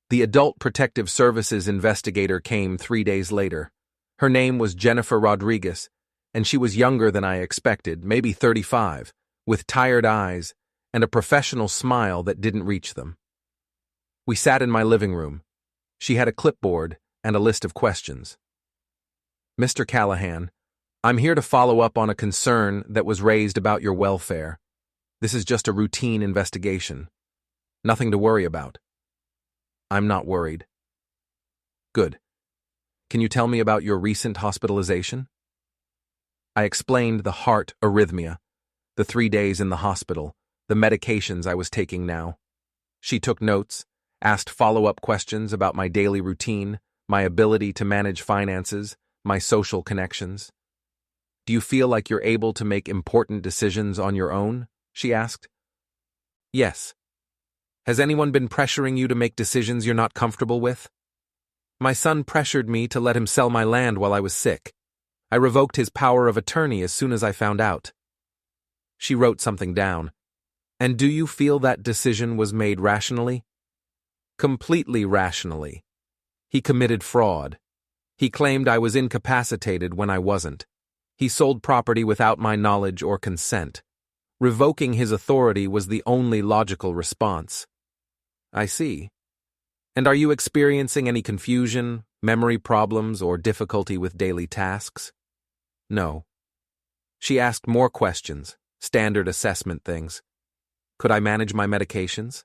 The Adult Protective Services investigator came 3 days later. Her name was Jennifer Rodriguez, and she was younger than I expected, maybe 35, with tired eyes and a professional smile that didn't reach them. We sat in my living room. She had a clipboard and a list of questions. Mr. Callahan, I'm here to follow up on a concern that was raised about your welfare. This is just a routine investigation. Nothing to worry about. I'm not worried. Good. Can you tell me about your recent hospitalization? I explained the heart arrhythmia, the 3 days in the hospital, the medications I was taking now. She took notes, asked follow-up questions about my daily routine, my ability to manage finances, my social connections. Do you feel like you're able to make important decisions on your own? She asked. Yes. Has anyone been pressuring you to make decisions you're not comfortable with? My son pressured me to let him sell my land while I was sick. I revoked his power of attorney as soon as I found out. She wrote something down. And do you feel that decision was made rationally? Completely rationally. He committed fraud. He claimed I was incapacitated when I wasn't. He sold property without my knowledge or consent. Revoking his authority was the only logical response. I see. And are you experiencing any confusion, memory problems, or difficulty with daily tasks? No. She asked more questions, standard assessment things. Could I manage my medications?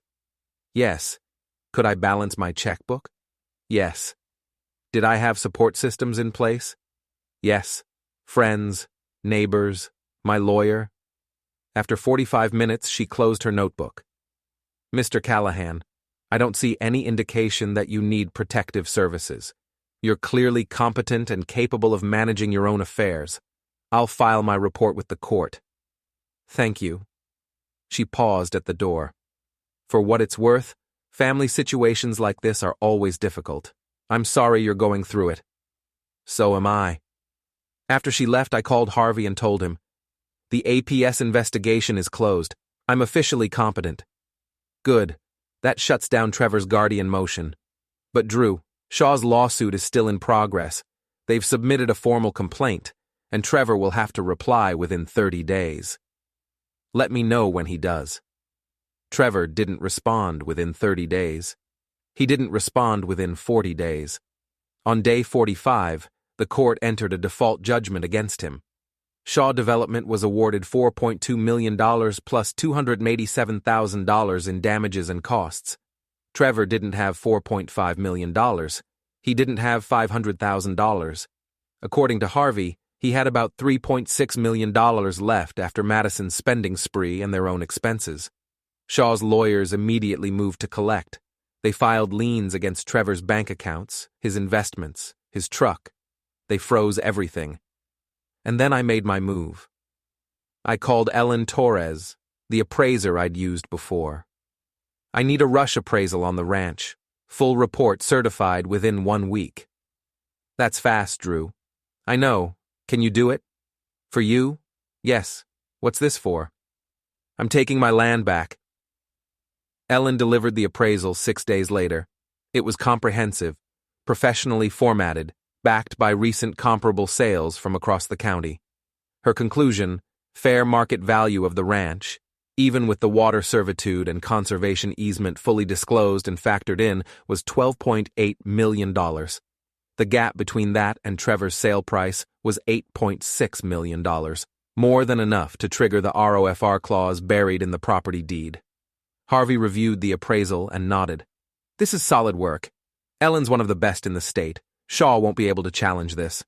Yes. Could I balance my checkbook? Yes. Did I have support systems in place? Yes. Friends, neighbors, my lawyer. After 45 minutes, she closed her notebook. Mr. Callahan, I don't see any indication that you need protective services. You're clearly competent and capable of managing your own affairs. I'll file my report with the court. Thank you. She paused at the door. For what it's worth, family situations like this are always difficult. I'm sorry you're going through it. So am I. After she left, I called Harvey and told him, the APS investigation is closed. I'm officially competent. Good. That shuts down Trevor's guardian motion. But Drew, Shaw's lawsuit is still in progress. They've submitted a formal complaint, and Trevor will have to reply within 30 days. Let me know when he does. Trevor didn't respond within 30 days. He didn't respond within 40 days. On day 45, the court entered a default judgment against him. Shaw Development was awarded $4.2 million plus $287,000 in damages and costs. Trevor didn't have $4.5 million. He didn't have $500,000. According to Harvey, he had about $3.6 million left after Madison's spending spree and their own expenses. Shaw's lawyers immediately moved to collect. They filed liens against Trevor's bank accounts, his investments, his truck. They froze everything. And then I made my move. I called Ellen Torres, the appraiser I'd used before. I need a rush appraisal on the ranch. Full report certified within 1 week. That's fast, Drew. I know. Can you do it? For you? Yes. What's this for? I'm taking my land back. Ellen delivered the appraisal 6 days later. It was comprehensive, professionally formatted, backed by recent comparable sales from across the county. Her conclusion, fair market value of the ranch, even with the water servitude and conservation easement fully disclosed and factored in, was $12.8 million. The gap between that and Trevor's sale price was $8.6 million, more than enough to trigger the ROFR clause buried in the property deed. Harvey reviewed the appraisal and nodded. This is solid work. Ellen's one of the best in the state. Shaw won't be able to challenge this.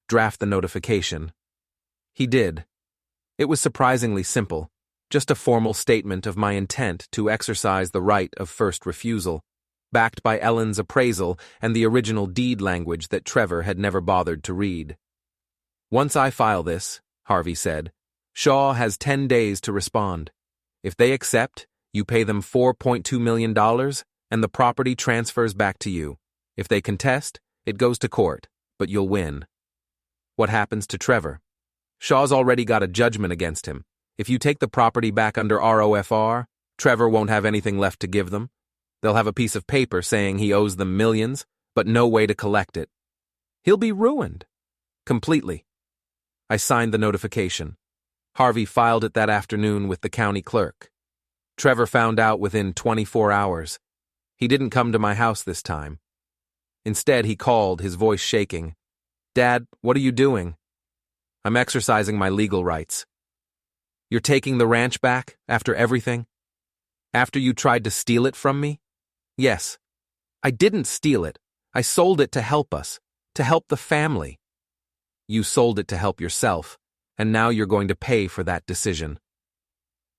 Draft the notification. He did. It was surprisingly simple, just a formal statement of my intent to exercise the right of first refusal, backed by Ellen's appraisal and the original deed language that Trevor had never bothered to read. Once I file this, Harvey said, Shaw has 10 days to respond. If they accept, you pay them $4.2 million and the property transfers back to you. If they contest, it goes to court, but you'll win. What happens to Trevor? Shaw's already got a judgment against him. If you take the property back under ROFR, Trevor won't have anything left to give them. They'll have a piece of paper saying he owes them millions, but no way to collect it. He'll be ruined. Completely. I signed the notification. Harvey filed it that afternoon with the county clerk. Trevor found out within 24 hours. He didn't come to my house this time. Instead, he called, his voice shaking. Dad, what are you doing? I'm exercising my legal rights. You're taking the ranch back after everything? After you tried to steal it from me? Yes. I didn't steal it. I sold it to help us, to help the family. You sold it to help yourself, and now you're going to pay for that decision.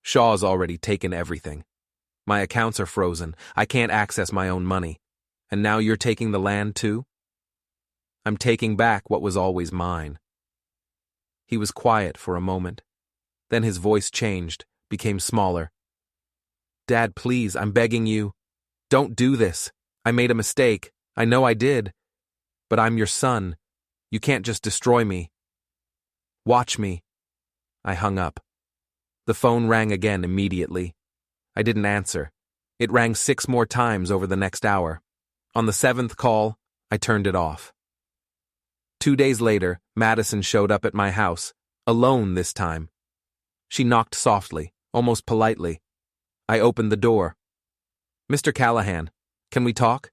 Shaw's already taken everything. My accounts are frozen. I can't access my own money. And now you're taking the land too? I'm taking back what was always mine. He was quiet for a moment. Then his voice changed, became smaller. Dad, please, I'm begging you. Don't do this. I made a mistake. I know I did. But I'm your son. You can't just destroy me. Watch me. I hung up. The phone rang again immediately. I didn't answer. It rang 6 more times over the next hour. On the 7th call, I turned it off. 2 days later, Madison showed up at my house, alone this time. She knocked softly, almost politely. I opened the door. Mr. Callahan, can we talk?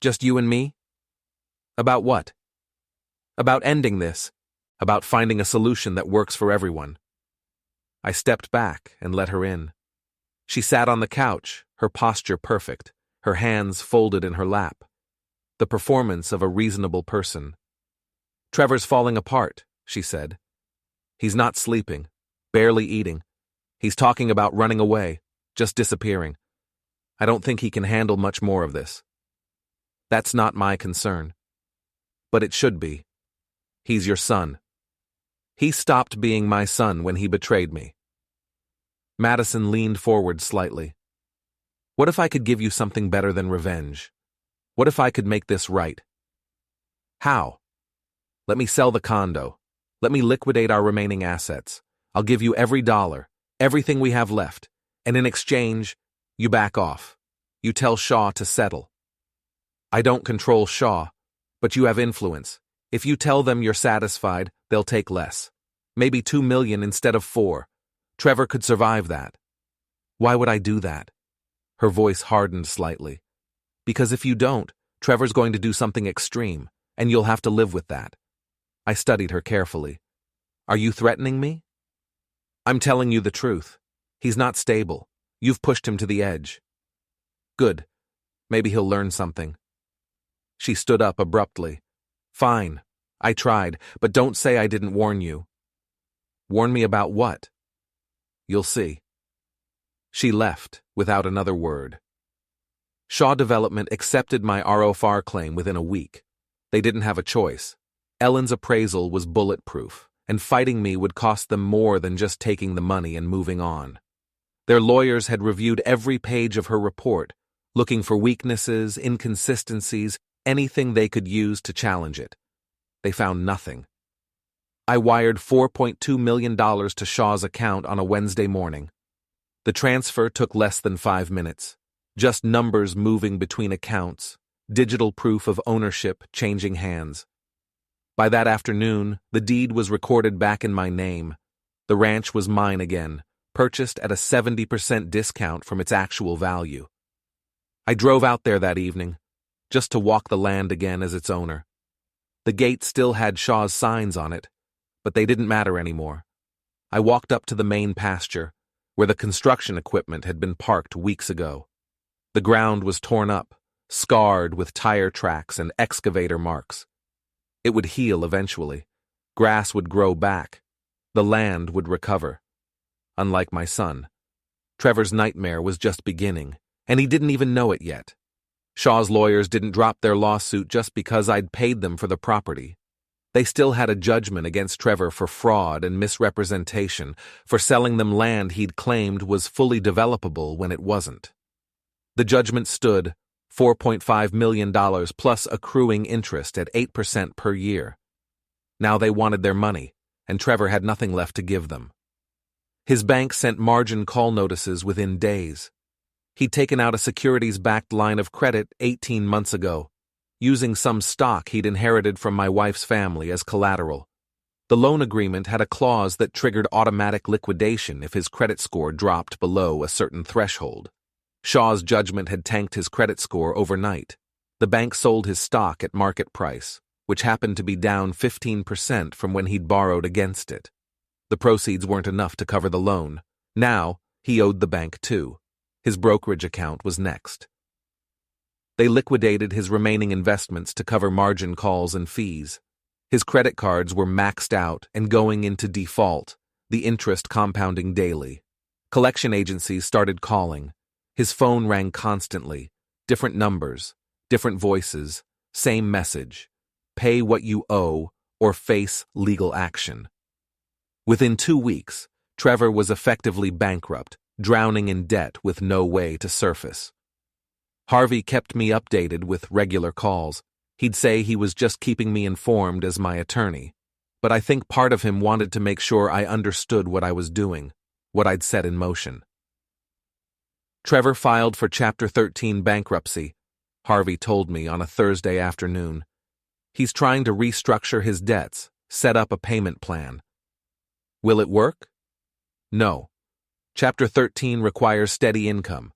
Just you and me? About what? About ending this. About finding a solution that works for everyone. I stepped back and let her in. She sat on the couch, her posture perfect, her hands folded in her lap. The performance of a reasonable person. Trevor's falling apart, she said. He's not sleeping, barely eating. He's talking about running away, just disappearing. I don't think he can handle much more of this. That's not my concern. But it should be. He's your son. He stopped being my son when he betrayed me. Madison leaned forward slightly. What if I could give you something better than revenge? What if I could make this right? How? Let me sell the condo. Let me liquidate our remaining assets. I'll give you every dollar, everything we have left, and in exchange, you back off. You tell Shaw to settle. I don't control Shaw, but you have influence. If you tell them you're satisfied, they'll take less. Maybe $2 million instead of $4 million. Trevor could survive that. Why would I do that? Her voice hardened slightly. Because if you don't, Trevor's going to do something extreme, and you'll have to live with that. I studied her carefully. Are you threatening me? I'm telling you the truth. He's not stable. You've pushed him to the edge. Good. Maybe he'll learn something. She stood up abruptly. Fine. I tried, but don't say I didn't warn you. Warn me about what? You'll see. She left, without another word. Shaw Development accepted my ROFR claim within a week. They didn't have a choice. Ellen's appraisal was bulletproof, and fighting me would cost them more than just taking the money and moving on. Their lawyers had reviewed every page of her report, looking for weaknesses, inconsistencies, anything they could use to challenge it. They found nothing. I wired $4.2 million to Shaw's account on a Wednesday morning. The transfer took less than 5 minutes. Just numbers moving between accounts, digital proof of ownership changing hands. By that afternoon, the deed was recorded back in my name. The ranch was mine again, purchased at a 70% discount from its actual value. I drove out there that evening, just to walk the land again as its owner. The gate still had Shaw's signs on it, but they didn't matter anymore. I walked up to the main pasture, where the construction equipment had been parked weeks ago. The ground was torn up, scarred with tire tracks and excavator marks. It would heal eventually. Grass would grow back. The land would recover. Unlike my son, Trevor's nightmare was just beginning, and he didn't even know it yet. Shaw's lawyers didn't drop their lawsuit just because I'd paid them for the property. They still had a judgment against Trevor for fraud and misrepresentation, for selling them land he'd claimed was fully developable when it wasn't. The judgment stood $4.5 million plus accruing interest at 8% per year. Now they wanted their money, and Trevor had nothing left to give them. His bank sent margin call notices within days. He'd taken out a securities-backed line of credit 18 months ago, using some stock he'd inherited from my wife's family as collateral. The loan agreement had a clause that triggered automatic liquidation if his credit score dropped below a certain threshold. Shaw's judgment had tanked his credit score overnight. The bank sold his stock at market price, which happened to be down 15% from when he'd borrowed against it. The proceeds weren't enough to cover the loan. Now, he owed the bank too. His brokerage account was next. They liquidated his remaining investments to cover margin calls and fees. His credit cards were maxed out and going into default, the interest compounding daily. Collection agencies started calling. His phone rang constantly. Different numbers, different voices, same message. Pay what you owe or face legal action. Within 2 weeks, Trevor was effectively bankrupt, drowning in debt with no way to surface. Harvey kept me updated with regular calls. He'd say he was just keeping me informed as my attorney, but I think part of him wanted to make sure I understood what I was doing, what I'd set in motion. Trevor filed for Chapter 13 bankruptcy, Harvey told me on a Thursday afternoon. He's trying to restructure his debts, set up a payment plan. Will it work? No. Chapter 13 requires steady income.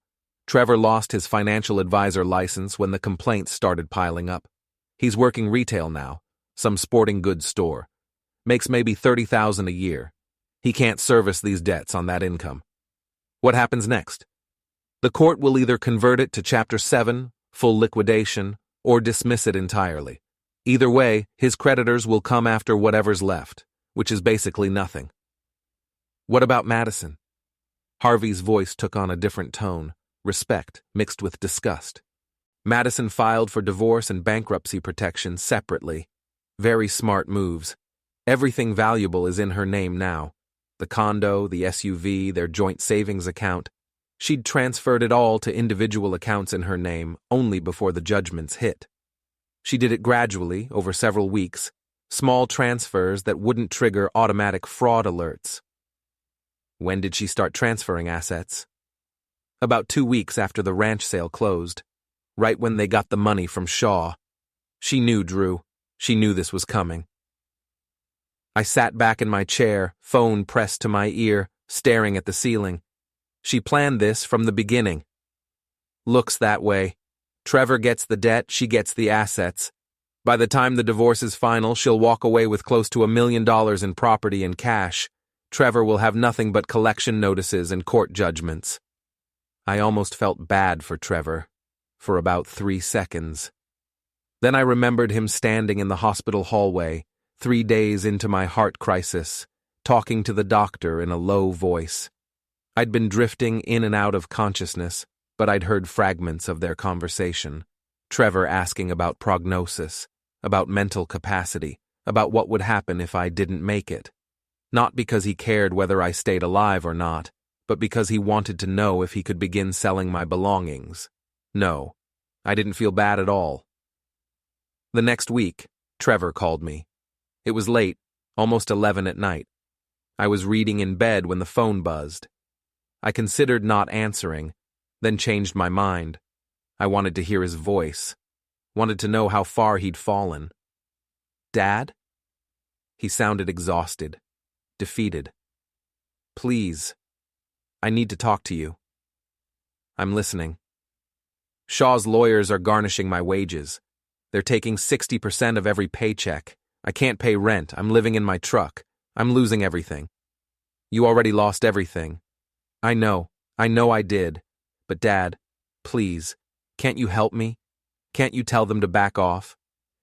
Trevor lost his financial advisor license when the complaints started piling up. He's working retail now, some sporting goods store. Makes maybe $30,000 a year. He can't service these debts on that income. What happens next? The court will either convert it to Chapter 7, full liquidation, or dismiss it entirely. Either way, his creditors will come after whatever's left, which is basically nothing. What about Madison? Harvey's voice took on a different tone, respect mixed with disgust. Madison filed for divorce and bankruptcy protection separately. Very smart moves. Everything valuable is in her name now. The condo, the SUV, their joint savings account. She'd transferred it all to individual accounts in her name only before the judgments hit. She did it gradually, over several weeks, small transfers that wouldn't trigger automatic fraud alerts. When did she start transferring assets? About 2 weeks after the ranch sale closed, right when they got the money from Shaw. She knew, Drew. She knew this was coming. I sat back in my chair, phone pressed to my ear, staring at the ceiling. She planned this from the beginning. Looks that way. Trevor gets the debt, she gets the assets. By the time the divorce is final, she'll walk away with close to $1 million in property and cash. Trevor will have nothing but collection notices and court judgments. I almost felt bad for Trevor, for about 3 seconds. Then I remembered him standing in the hospital hallway, 3 days into my heart crisis, talking to the doctor in a low voice. I'd been drifting in and out of consciousness, but I'd heard fragments of their conversation. Trevor asking about prognosis, about mental capacity, about what would happen if I didn't make it. Not because he cared whether I stayed alive or not, but because he wanted to know if he could begin selling my belongings. No, I didn't feel bad at all. The next week, Trevor called me. It was late, almost 11 at night. I was reading in bed when the phone buzzed. I considered not answering, then changed my mind. I wanted to hear his voice, wanted to know how far he'd fallen. Dad? He sounded exhausted, defeated. Please, I need to talk to you. I'm listening. Shaw's lawyers are garnishing my wages. They're taking 60% of every paycheck. I can't pay rent. I'm living in my truck. I'm losing everything. You already lost everything. I know I did. But Dad, please, can't you help me? Can't you tell them to back off?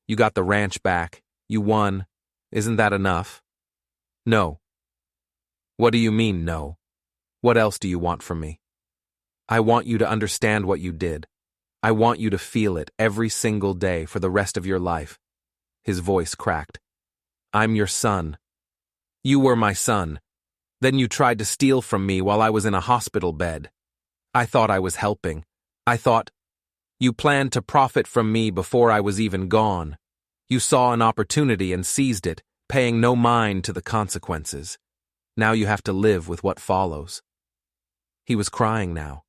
You got the ranch back. You won. Isn't that enough? No. What do you mean, no? What else do you want from me? I want you to understand what you did. I want you to feel it every single day for the rest of your life. His voice cracked. I'm your son. You were my son. Then you tried to steal from me while I was in a hospital bed. I thought I was helping. I thought you planned to profit from me before I was even gone. You saw an opportunity and seized it, paying no mind to the consequences. Now you have to live with what follows. He was crying now.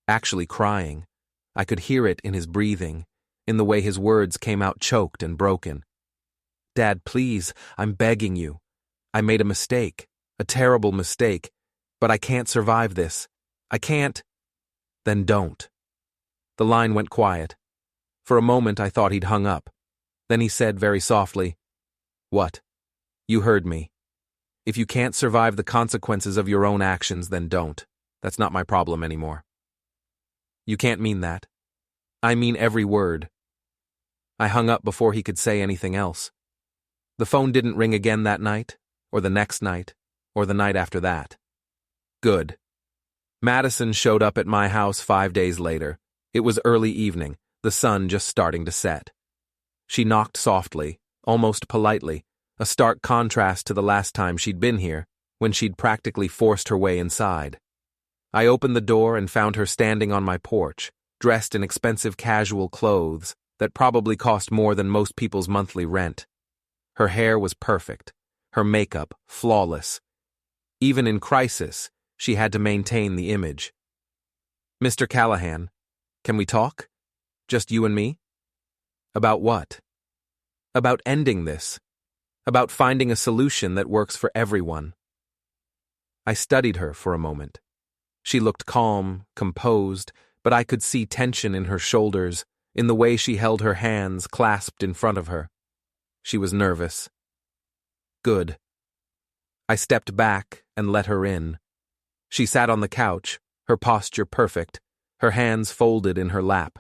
Actually crying. I could hear it in his breathing, in the way his words came out choked and broken. Dad, please, I'm begging you. I made a mistake, a terrible mistake, but I can't survive this. I can't. Then don't. The line went quiet. For a moment I thought he'd hung up. Then he said very softly, What? You heard me. If you can't survive the consequences of your own actions, then don't. That's not my problem anymore. You can't mean that. I mean every word. I hung up before he could say anything else. The phone didn't ring again that night, or the next night, or the night after that. Good. Madison showed up at my house 5 days later. It was early evening, the sun just starting to set. She knocked softly, almost politely, a stark contrast to the last time she'd been here, when she'd practically forced her way inside. I opened the door and found her standing on my porch, dressed in expensive casual clothes that probably cost more than most people's monthly rent. Her hair was perfect, her makeup flawless. Even in crisis, she had to maintain the image. Mr. Callahan, can we talk? Just you and me? About what? About ending this. About finding a solution that works for everyone. I studied her for a moment. She looked calm, composed, but I could see tension in her shoulders, in the way she held her hands clasped in front of her. She was nervous. Good. I stepped back and let her in. She sat on the couch, her posture perfect, her hands folded in her lap.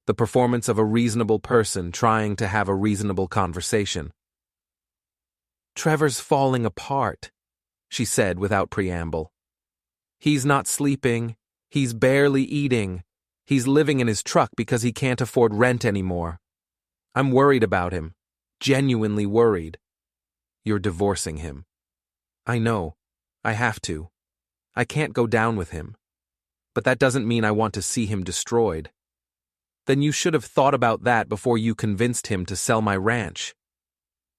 The performance of a reasonable person trying to have a reasonable conversation. Trevor's falling apart, she said without preamble. He's not sleeping. He's barely eating. He's living in his truck because he can't afford rent anymore. I'm worried about him. Genuinely worried. You're divorcing him. I know. I have to. I can't go down with him. But that doesn't mean I want to see him destroyed. Then you should have thought about that before you convinced him to sell my ranch.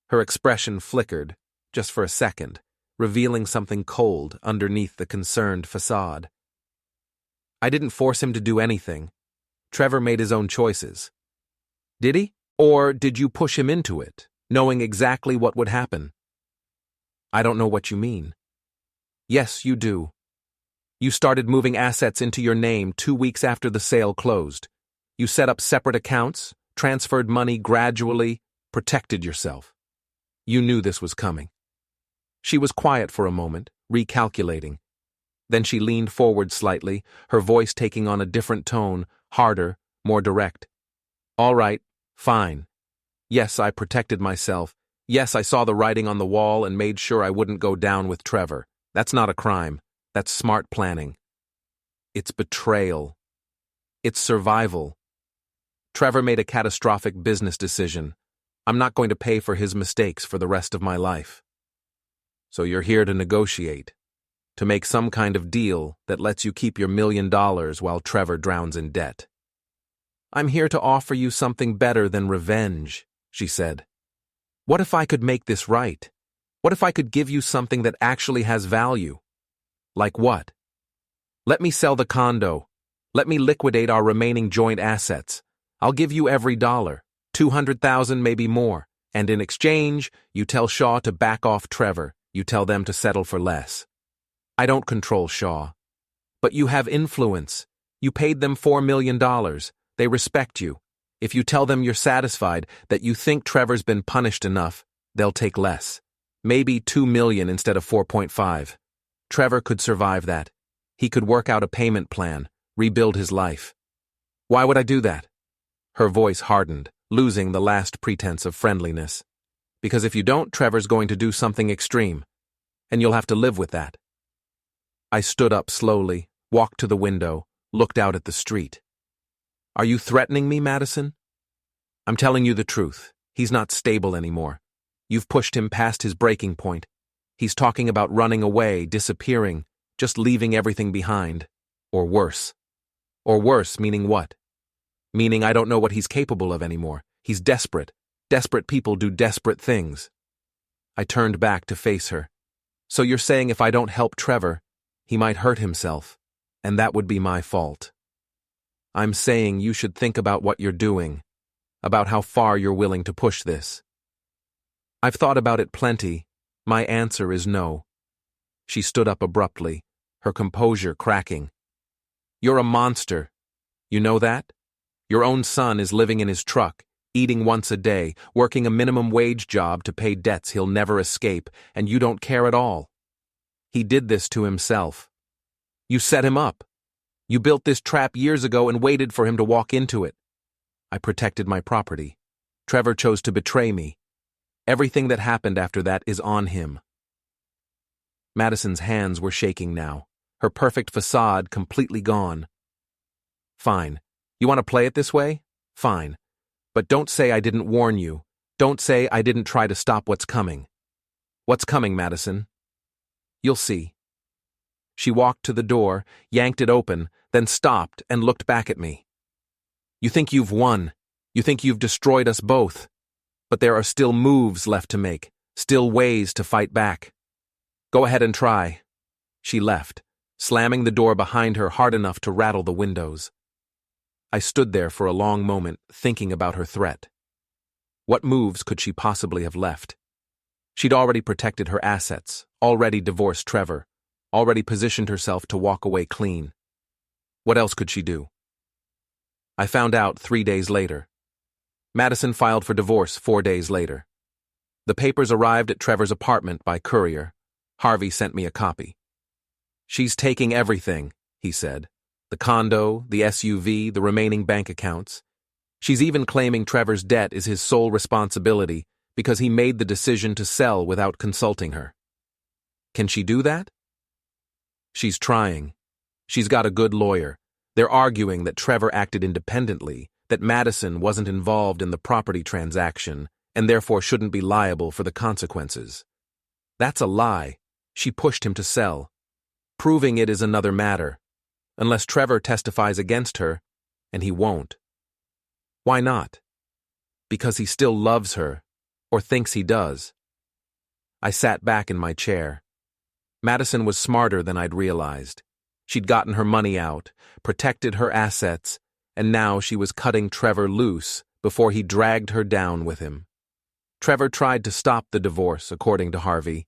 Her expression flickered, just for a second, revealing something cold underneath the concerned facade. I didn't force him to do anything. Trevor made his own choices. Did he? Or did you push him into it, knowing exactly what would happen? I don't know what you mean. Yes, you do. You started moving assets into your name 2 weeks after the sale closed. You set up separate accounts, transferred money gradually, protected yourself. You knew this was coming. She was quiet for a moment, recalculating. Then she leaned forward slightly, her voice taking on a different tone, harder, more direct. All right, fine. Yes, I protected myself. Yes, I saw the writing on the wall and made sure I wouldn't go down with Trevor. That's not a crime. That's smart planning. It's betrayal. It's survival. Trevor made a catastrophic business decision. I'm not going to pay for his mistakes for the rest of my life. So you're here to negotiate, to make some kind of deal that lets you keep your $1 million while Trevor drowns in debt. I'm here to offer you something better than revenge, she said. What if I could make this right? What if I could give you something that actually has value? Like what? Let me sell the condo. Let me liquidate our remaining joint assets. I'll give you every dollar, $200,000, maybe more, and in exchange, you tell Shaw to back off Trevor. You tell them to settle for less. I don't control Shaw. But you have influence. You paid them $4 million. They respect you. If you tell them you're satisfied, that you think Trevor's been punished enough, they'll take less. Maybe $2 million instead of 4.5. Trevor could survive that. He could work out a payment plan, rebuild his life. Why would I do that? Her voice hardened, losing the last pretense of friendliness. Because if you don't, Trevor's going to do something extreme, and you'll have to live with that. I stood up slowly, walked to the window, looked out at the street. Are you threatening me, Madison? I'm telling you the truth. He's not stable anymore. You've pushed him past his breaking point. He's talking about running away, disappearing, just leaving everything behind. Or worse. Or worse, meaning what? Meaning I don't know what he's capable of anymore. He's desperate. Desperate people do desperate things. I turned back to face her. So you're saying if I don't help Trevor, he might hurt himself, and that would be my fault. I'm saying you should think about what you're doing, about how far you're willing to push this. I've thought about it plenty. My answer is no. She stood up abruptly, her composure cracking. You're a monster. You know that? Your own son is living in his truck, eating once a day, working a minimum wage job to pay debts he'll never escape, and you don't care at all. He did this to himself. You set him up. You built this trap years ago and waited for him to walk into it. I protected my property. Trevor chose to betray me. Everything that happened after that is on him. Madison's hands were shaking now, her perfect facade completely gone. Fine. You want to play it this way? Fine. But don't say I didn't warn you. Don't say I didn't try to stop what's coming. What's coming, Madison? You'll see. She walked to the door, yanked it open, then stopped and looked back at me. You think you've won. You think you've destroyed us both. But there are still moves left to make, still ways to fight back. Go ahead and try. She left, slamming the door behind her hard enough to rattle the windows. I stood there for a long moment, thinking about her threat. What moves could she possibly have left? She'd already protected her assets, already divorced Trevor, already positioned herself to walk away clean. What else could she do? I found out 3 days later. Madison filed for divorce 4 days later. The papers arrived at Trevor's apartment by courier. Harvey sent me a copy. She's taking everything, he said. The condo, the SUV, the remaining bank accounts. She's even claiming Trevor's debt is his sole responsibility because he made the decision to sell without consulting her. Can she do that? She's trying. She's got a good lawyer. They're arguing that Trevor acted independently, that Madison wasn't involved in the property transaction, and therefore shouldn't be liable for the consequences. That's a lie. She pushed him to sell. Proving it is another matter. Unless Trevor testifies against her, and he won't. Why not? Because he still loves her, or thinks he does. I sat back in my chair. Madison was smarter than I'd realized. She'd gotten her money out, protected her assets, and now she was cutting Trevor loose before he dragged her down with him. Trevor tried to stop the divorce, according to Harvey.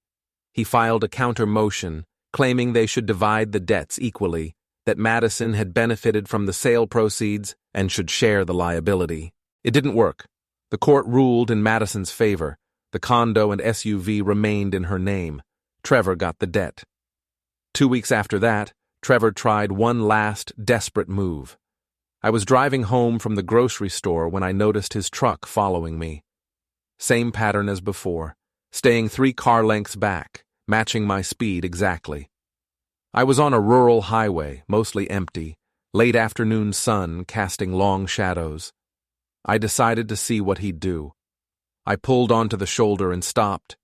He filed a counter motion, claiming they should divide the debts equally, that Madison had benefited from the sale proceeds and should share the liability. It didn't work. The court ruled in Madison's favor. The condo and SUV remained in her name. Trevor got the debt. 2 weeks after that, Trevor tried one last desperate move. I was driving home from the grocery store when I noticed his truck following me. Same pattern as before, staying 3 car lengths back, matching my speed exactly. I was on a rural highway, mostly empty, late afternoon sun casting long shadows. I decided to see what he'd do. I pulled onto the shoulder and stopped.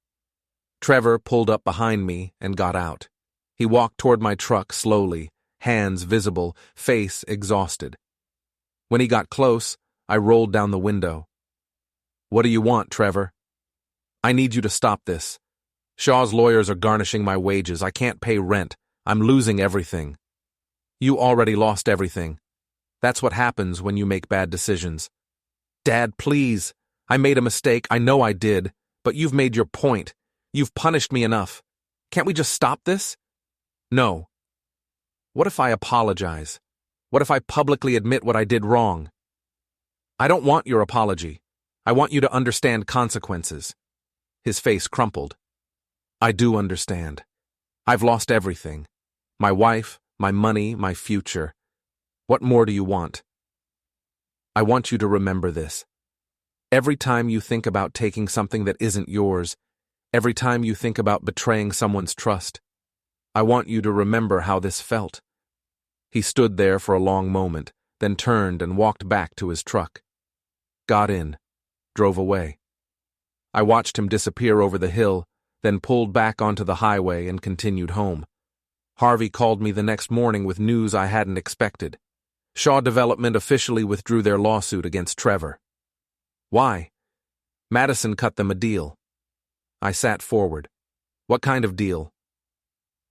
Trevor pulled up behind me and got out. He walked toward my truck slowly, hands visible, face exhausted. When he got close, I rolled down the window. "What do you want, Trevor?" "I need you to stop this. Shaw's lawyers are garnishing my wages. I can't pay rent. I'm losing everything." "You already lost everything. That's what happens when you make bad decisions." "Dad, please. I made a mistake. I know I did. But you've made your point. You've punished me enough. Can't we just stop this?" "No." "What if I apologize? What if I publicly admit what I did wrong?" "I don't want your apology. I want you to understand consequences." His face crumpled. "I do understand. I've lost everything. My wife, my money, my future. What more do you want?" "I want you to remember this. Every time you think about taking something that isn't yours, every time you think about betraying someone's trust, I want you to remember how this felt." He stood there for a long moment, then turned and walked back to his truck. Got in, drove away. I watched him disappear over the hill, then pulled back onto the highway and continued home. Harvey called me the next morning with news I hadn't expected. Shaw Development officially withdrew their lawsuit against Trevor. "Why?" "Madison cut them a deal." I sat forward. "What kind of deal?"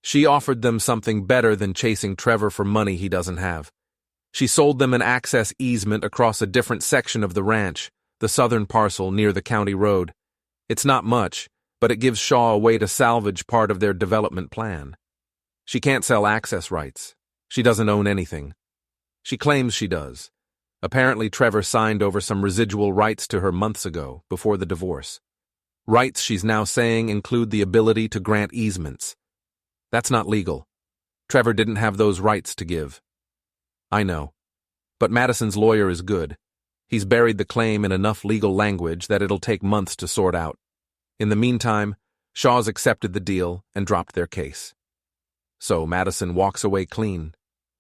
"She offered them something better than chasing Trevor for money he doesn't have. She sold them an access easement across a different section of the ranch, the southern parcel near the county road. It's not much, but it gives Shaw a way to salvage part of their development plan. She can't sell access rights. She doesn't own anything. She claims she does. Apparently Trevor signed over some residual rights to her months ago, before the divorce. Rights she's now saying include the ability to grant easements. That's not legal. Trevor didn't have those rights to give." "I know. But Madison's lawyer is good. He's buried the claim in enough legal language that it'll take months to sort out. In the meantime, Shaw's accepted the deal and dropped their case. So Madison walks away clean,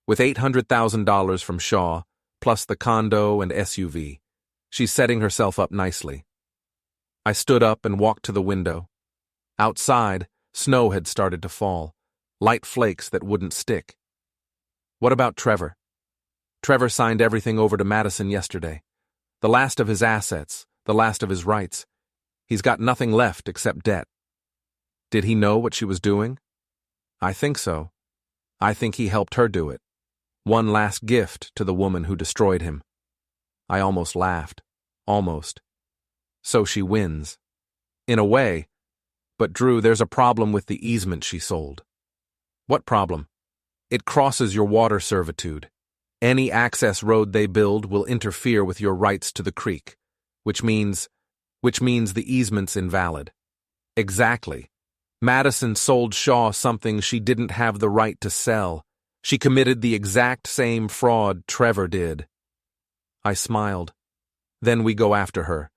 with $800,000 from Shaw, plus the condo and SUV. She's setting herself up nicely." I stood up and walked to the window. Outside, snow had started to fall, light flakes that wouldn't stick. "What about Trevor?" "Trevor signed everything over to Madison yesterday. The last of his assets, the last of his rights. He's got nothing left except debt." "Did he know what she was doing?" "I think so. I think he helped her do it. One last gift to the woman who destroyed him." I almost laughed. Almost. "So she wins." "In a way. But Drew, there's a problem with the easement she sold." "What problem?" "It crosses your water servitude. Any access road they build will interfere with your rights to the creek, which means the easement's invalid." "Exactly. Madison sold Shaw something she didn't have the right to sell. She committed the exact same fraud Trevor did." I smiled. "Then we go after her."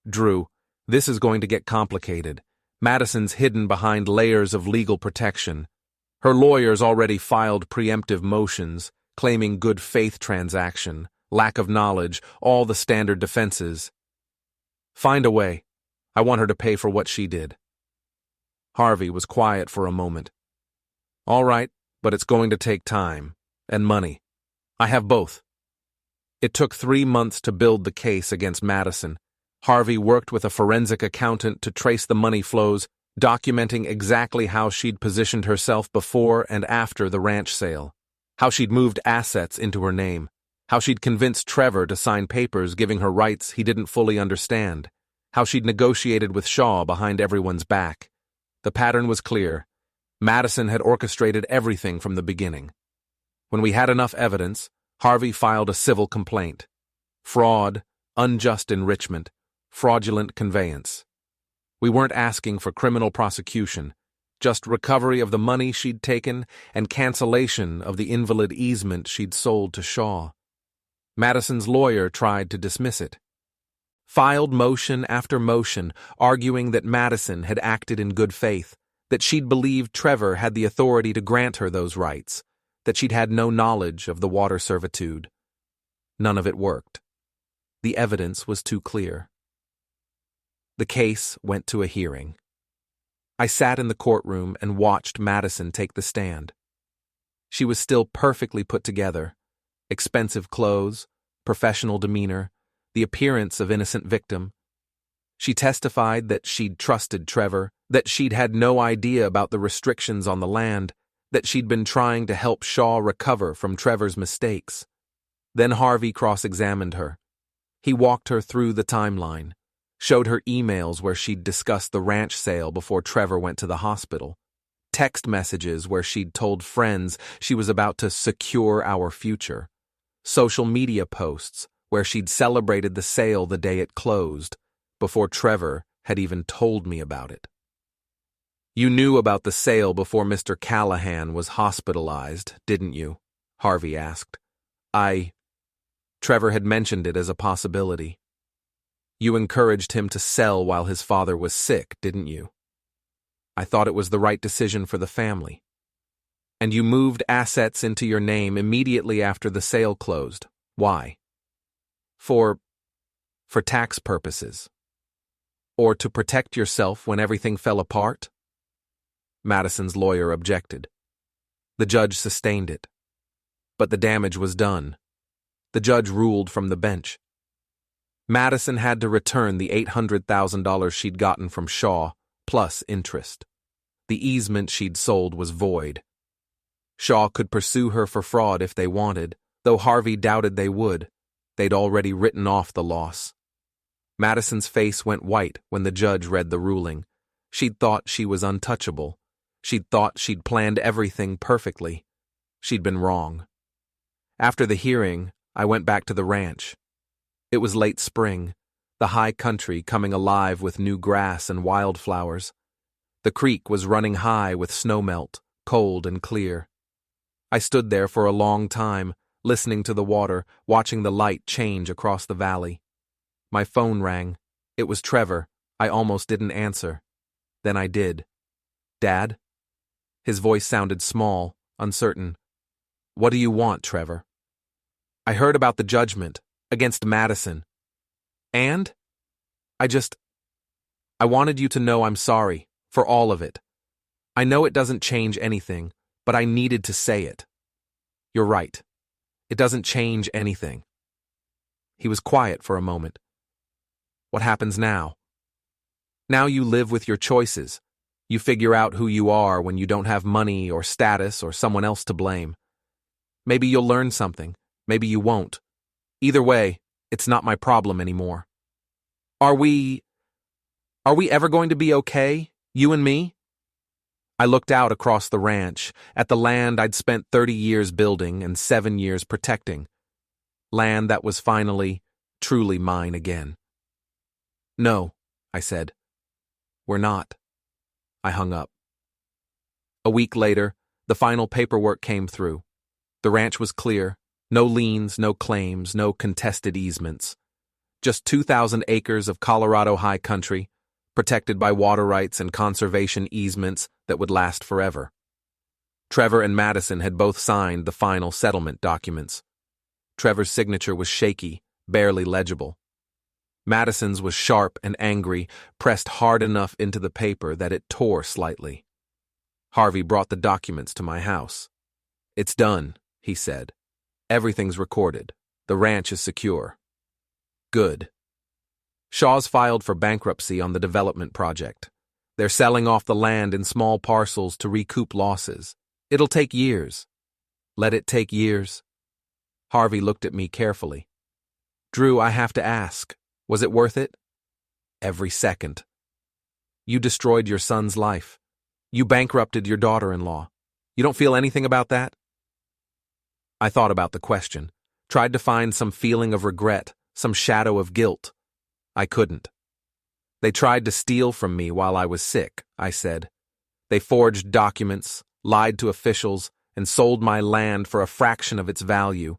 "Drew, this is going to get complicated. Madison's hidden behind layers of legal protection. Her lawyers already filed preemptive motions, claiming good faith transaction, lack of knowledge, all the standard defenses. Find a way. I want her to pay for what she did." Harvey was quiet for a moment. "All right, but it's going to take time, and money. I have both." It took 3 months to build the case against Madison. Harvey worked with a forensic accountant to trace the money flows, documenting exactly how she'd positioned herself before and after the ranch sale, how she'd moved assets into her name, how she'd convinced Trevor to sign papers giving her rights he didn't fully understand, how she'd negotiated with Shaw behind everyone's back. The pattern was clear. Madison had orchestrated everything from the beginning. When we had enough evidence, Harvey filed a civil complaint. Fraud, unjust enrichment, fraudulent conveyance. We weren't asking for criminal prosecution, just recovery of the money she'd taken and cancellation of the invalid easement she'd sold to Shaw. Madison's lawyer tried to dismiss it. Filed motion after motion, arguing that Madison had acted in good faith, that she'd believed Trevor had the authority to grant her those rights, that she'd had no knowledge of the water servitude. None of it worked. The evidence was too clear. The case went to a hearing. I sat in the courtroom and watched Madison take the stand. She was still perfectly put together. Expensive clothes, professional demeanor, the appearance of innocent victim. She testified that she'd trusted Trevor, that she'd had no idea about the restrictions on the land, that she'd been trying to help Shaw recover from Trevor's mistakes. Then Harvey cross-examined her. He walked her through the timeline, showed her emails where she'd discussed the ranch sale before Trevor went to the hospital, text messages where she'd told friends she was about to secure our future, social media posts where she'd celebrated the sale the day it closed, before Trevor had even told me about it. "You knew about the sale before Mr. Callahan was hospitalized, didn't you?" Harvey asked. Trevor had mentioned it as a possibility. "You encouraged him to sell while his father was sick, didn't you?" "I thought it was the right decision for the family." "And you moved assets into your name immediately after the sale closed. Why?" For tax purposes. Or to protect yourself when everything fell apart?" Madison's lawyer objected. The judge sustained it. But the damage was done. The judge ruled from the bench. Madison had to return the $800,000 she'd gotten from Shaw, plus interest. The easement she'd sold was void. Shaw could pursue her for fraud if they wanted, though Harvey doubted they would. They'd already written off the loss. Madison's face went white when the judge read the ruling. She'd thought she was untouchable. She'd thought she'd planned everything perfectly. She'd been wrong. After the hearing, I went back to the ranch. It was late spring, the high country coming alive with new grass and wildflowers. The creek was running high with snowmelt, cold and clear. I stood there for a long time, listening to the water, watching the light change across the valley. My phone rang. It was Trevor. I almost didn't answer. Then I did. "Dad?" His voice sounded small, uncertain. "What do you want, Trevor?" "I heard about the judgment against Madison. And? I wanted you to know I'm sorry for all of it. I know it doesn't change anything, but I needed to say it. You're right. It doesn't change anything." He was quiet for a moment. "What happens now?" "Now you live with your choices. You figure out who you are when you don't have money or status or someone else to blame. Maybe you'll learn something. Maybe you won't. Either way, it's not my problem anymore." Are we ever going to be okay, you and me?" I looked out across the ranch, at the land I'd spent 30 years building and 7 years protecting. Land that was finally, truly mine again. "No," I said. "We're not." I hung up. A week later, the final paperwork came through. The ranch was clear. No liens, no claims, no contested easements. Just 2,000 acres of Colorado high country, protected by water rights and conservation easements that would last forever. Trevor and Madison had both signed the final settlement documents. Trevor's signature was shaky, barely legible. Madison's was sharp and angry, pressed hard enough into the paper that it tore slightly. Harvey brought the documents to my house. "It's done," he said. "Everything's recorded. The ranch is secure." Good. Shaw's filed for bankruptcy on the development project. They're selling off the land in small parcels to recoup losses. It'll take years. Let it take years. Harvey looked at me carefully. "Drew, I have to ask, was it worth it?" "Every second." "You destroyed your son's life. You bankrupted your daughter-in-law. You don't feel anything about that? I thought about the question, tried to find some feeling of regret, some shadow of guilt. I couldn't. They tried to steal from me while I was sick, I said. They forged documents, lied to officials, and sold my land for a fraction of its value.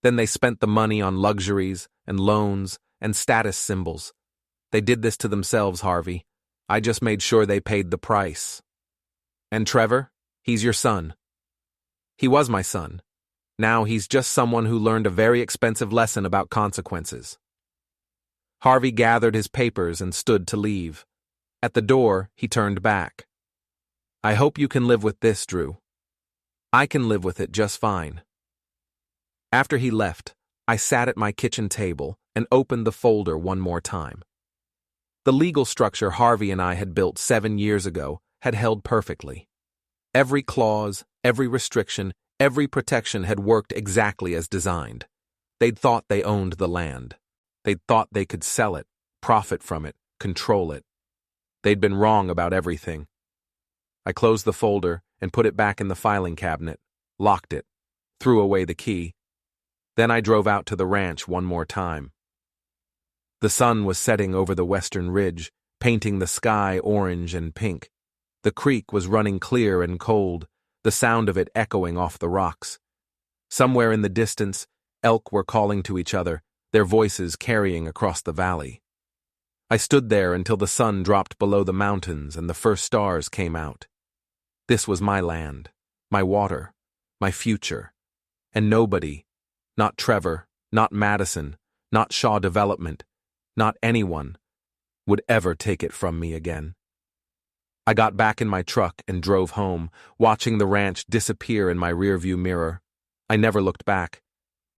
Then they spent the money on luxuries and loans and status symbols. They did this to themselves, Harvey. I just made sure they paid the price. And Trevor, he's your son. He was my son. Now he's just someone who learned a very expensive lesson about consequences. Harvey gathered his papers and stood to leave. At the door, he turned back. I hope you can live with this, Drew. I can live with it just fine. After he left, I sat at my kitchen table and opened the folder one more time. The legal structure Harvey and I had built 7 years ago had held perfectly. Every clause, every restriction, every protection had worked exactly as designed. They'd thought they owned the land. They'd thought they could sell it, profit from it, control it. They'd been wrong about everything. I closed the folder and put it back in the filing cabinet, locked it, threw away the key. Then I drove out to the ranch one more time. The sun was setting over the western ridge, painting the sky orange and pink. The creek was running clear and cold, the sound of it echoing off the rocks. Somewhere in the distance, elk were calling to each other, their voices carrying across the valley. I stood there until the sun dropped below the mountains and the first stars came out. This was my land, my water, my future, and nobody, not Trevor, not Madison, not Shaw Development, not anyone, would ever take it from me again. I got back in my truck and drove home, watching the ranch disappear in my rearview mirror. I never looked back.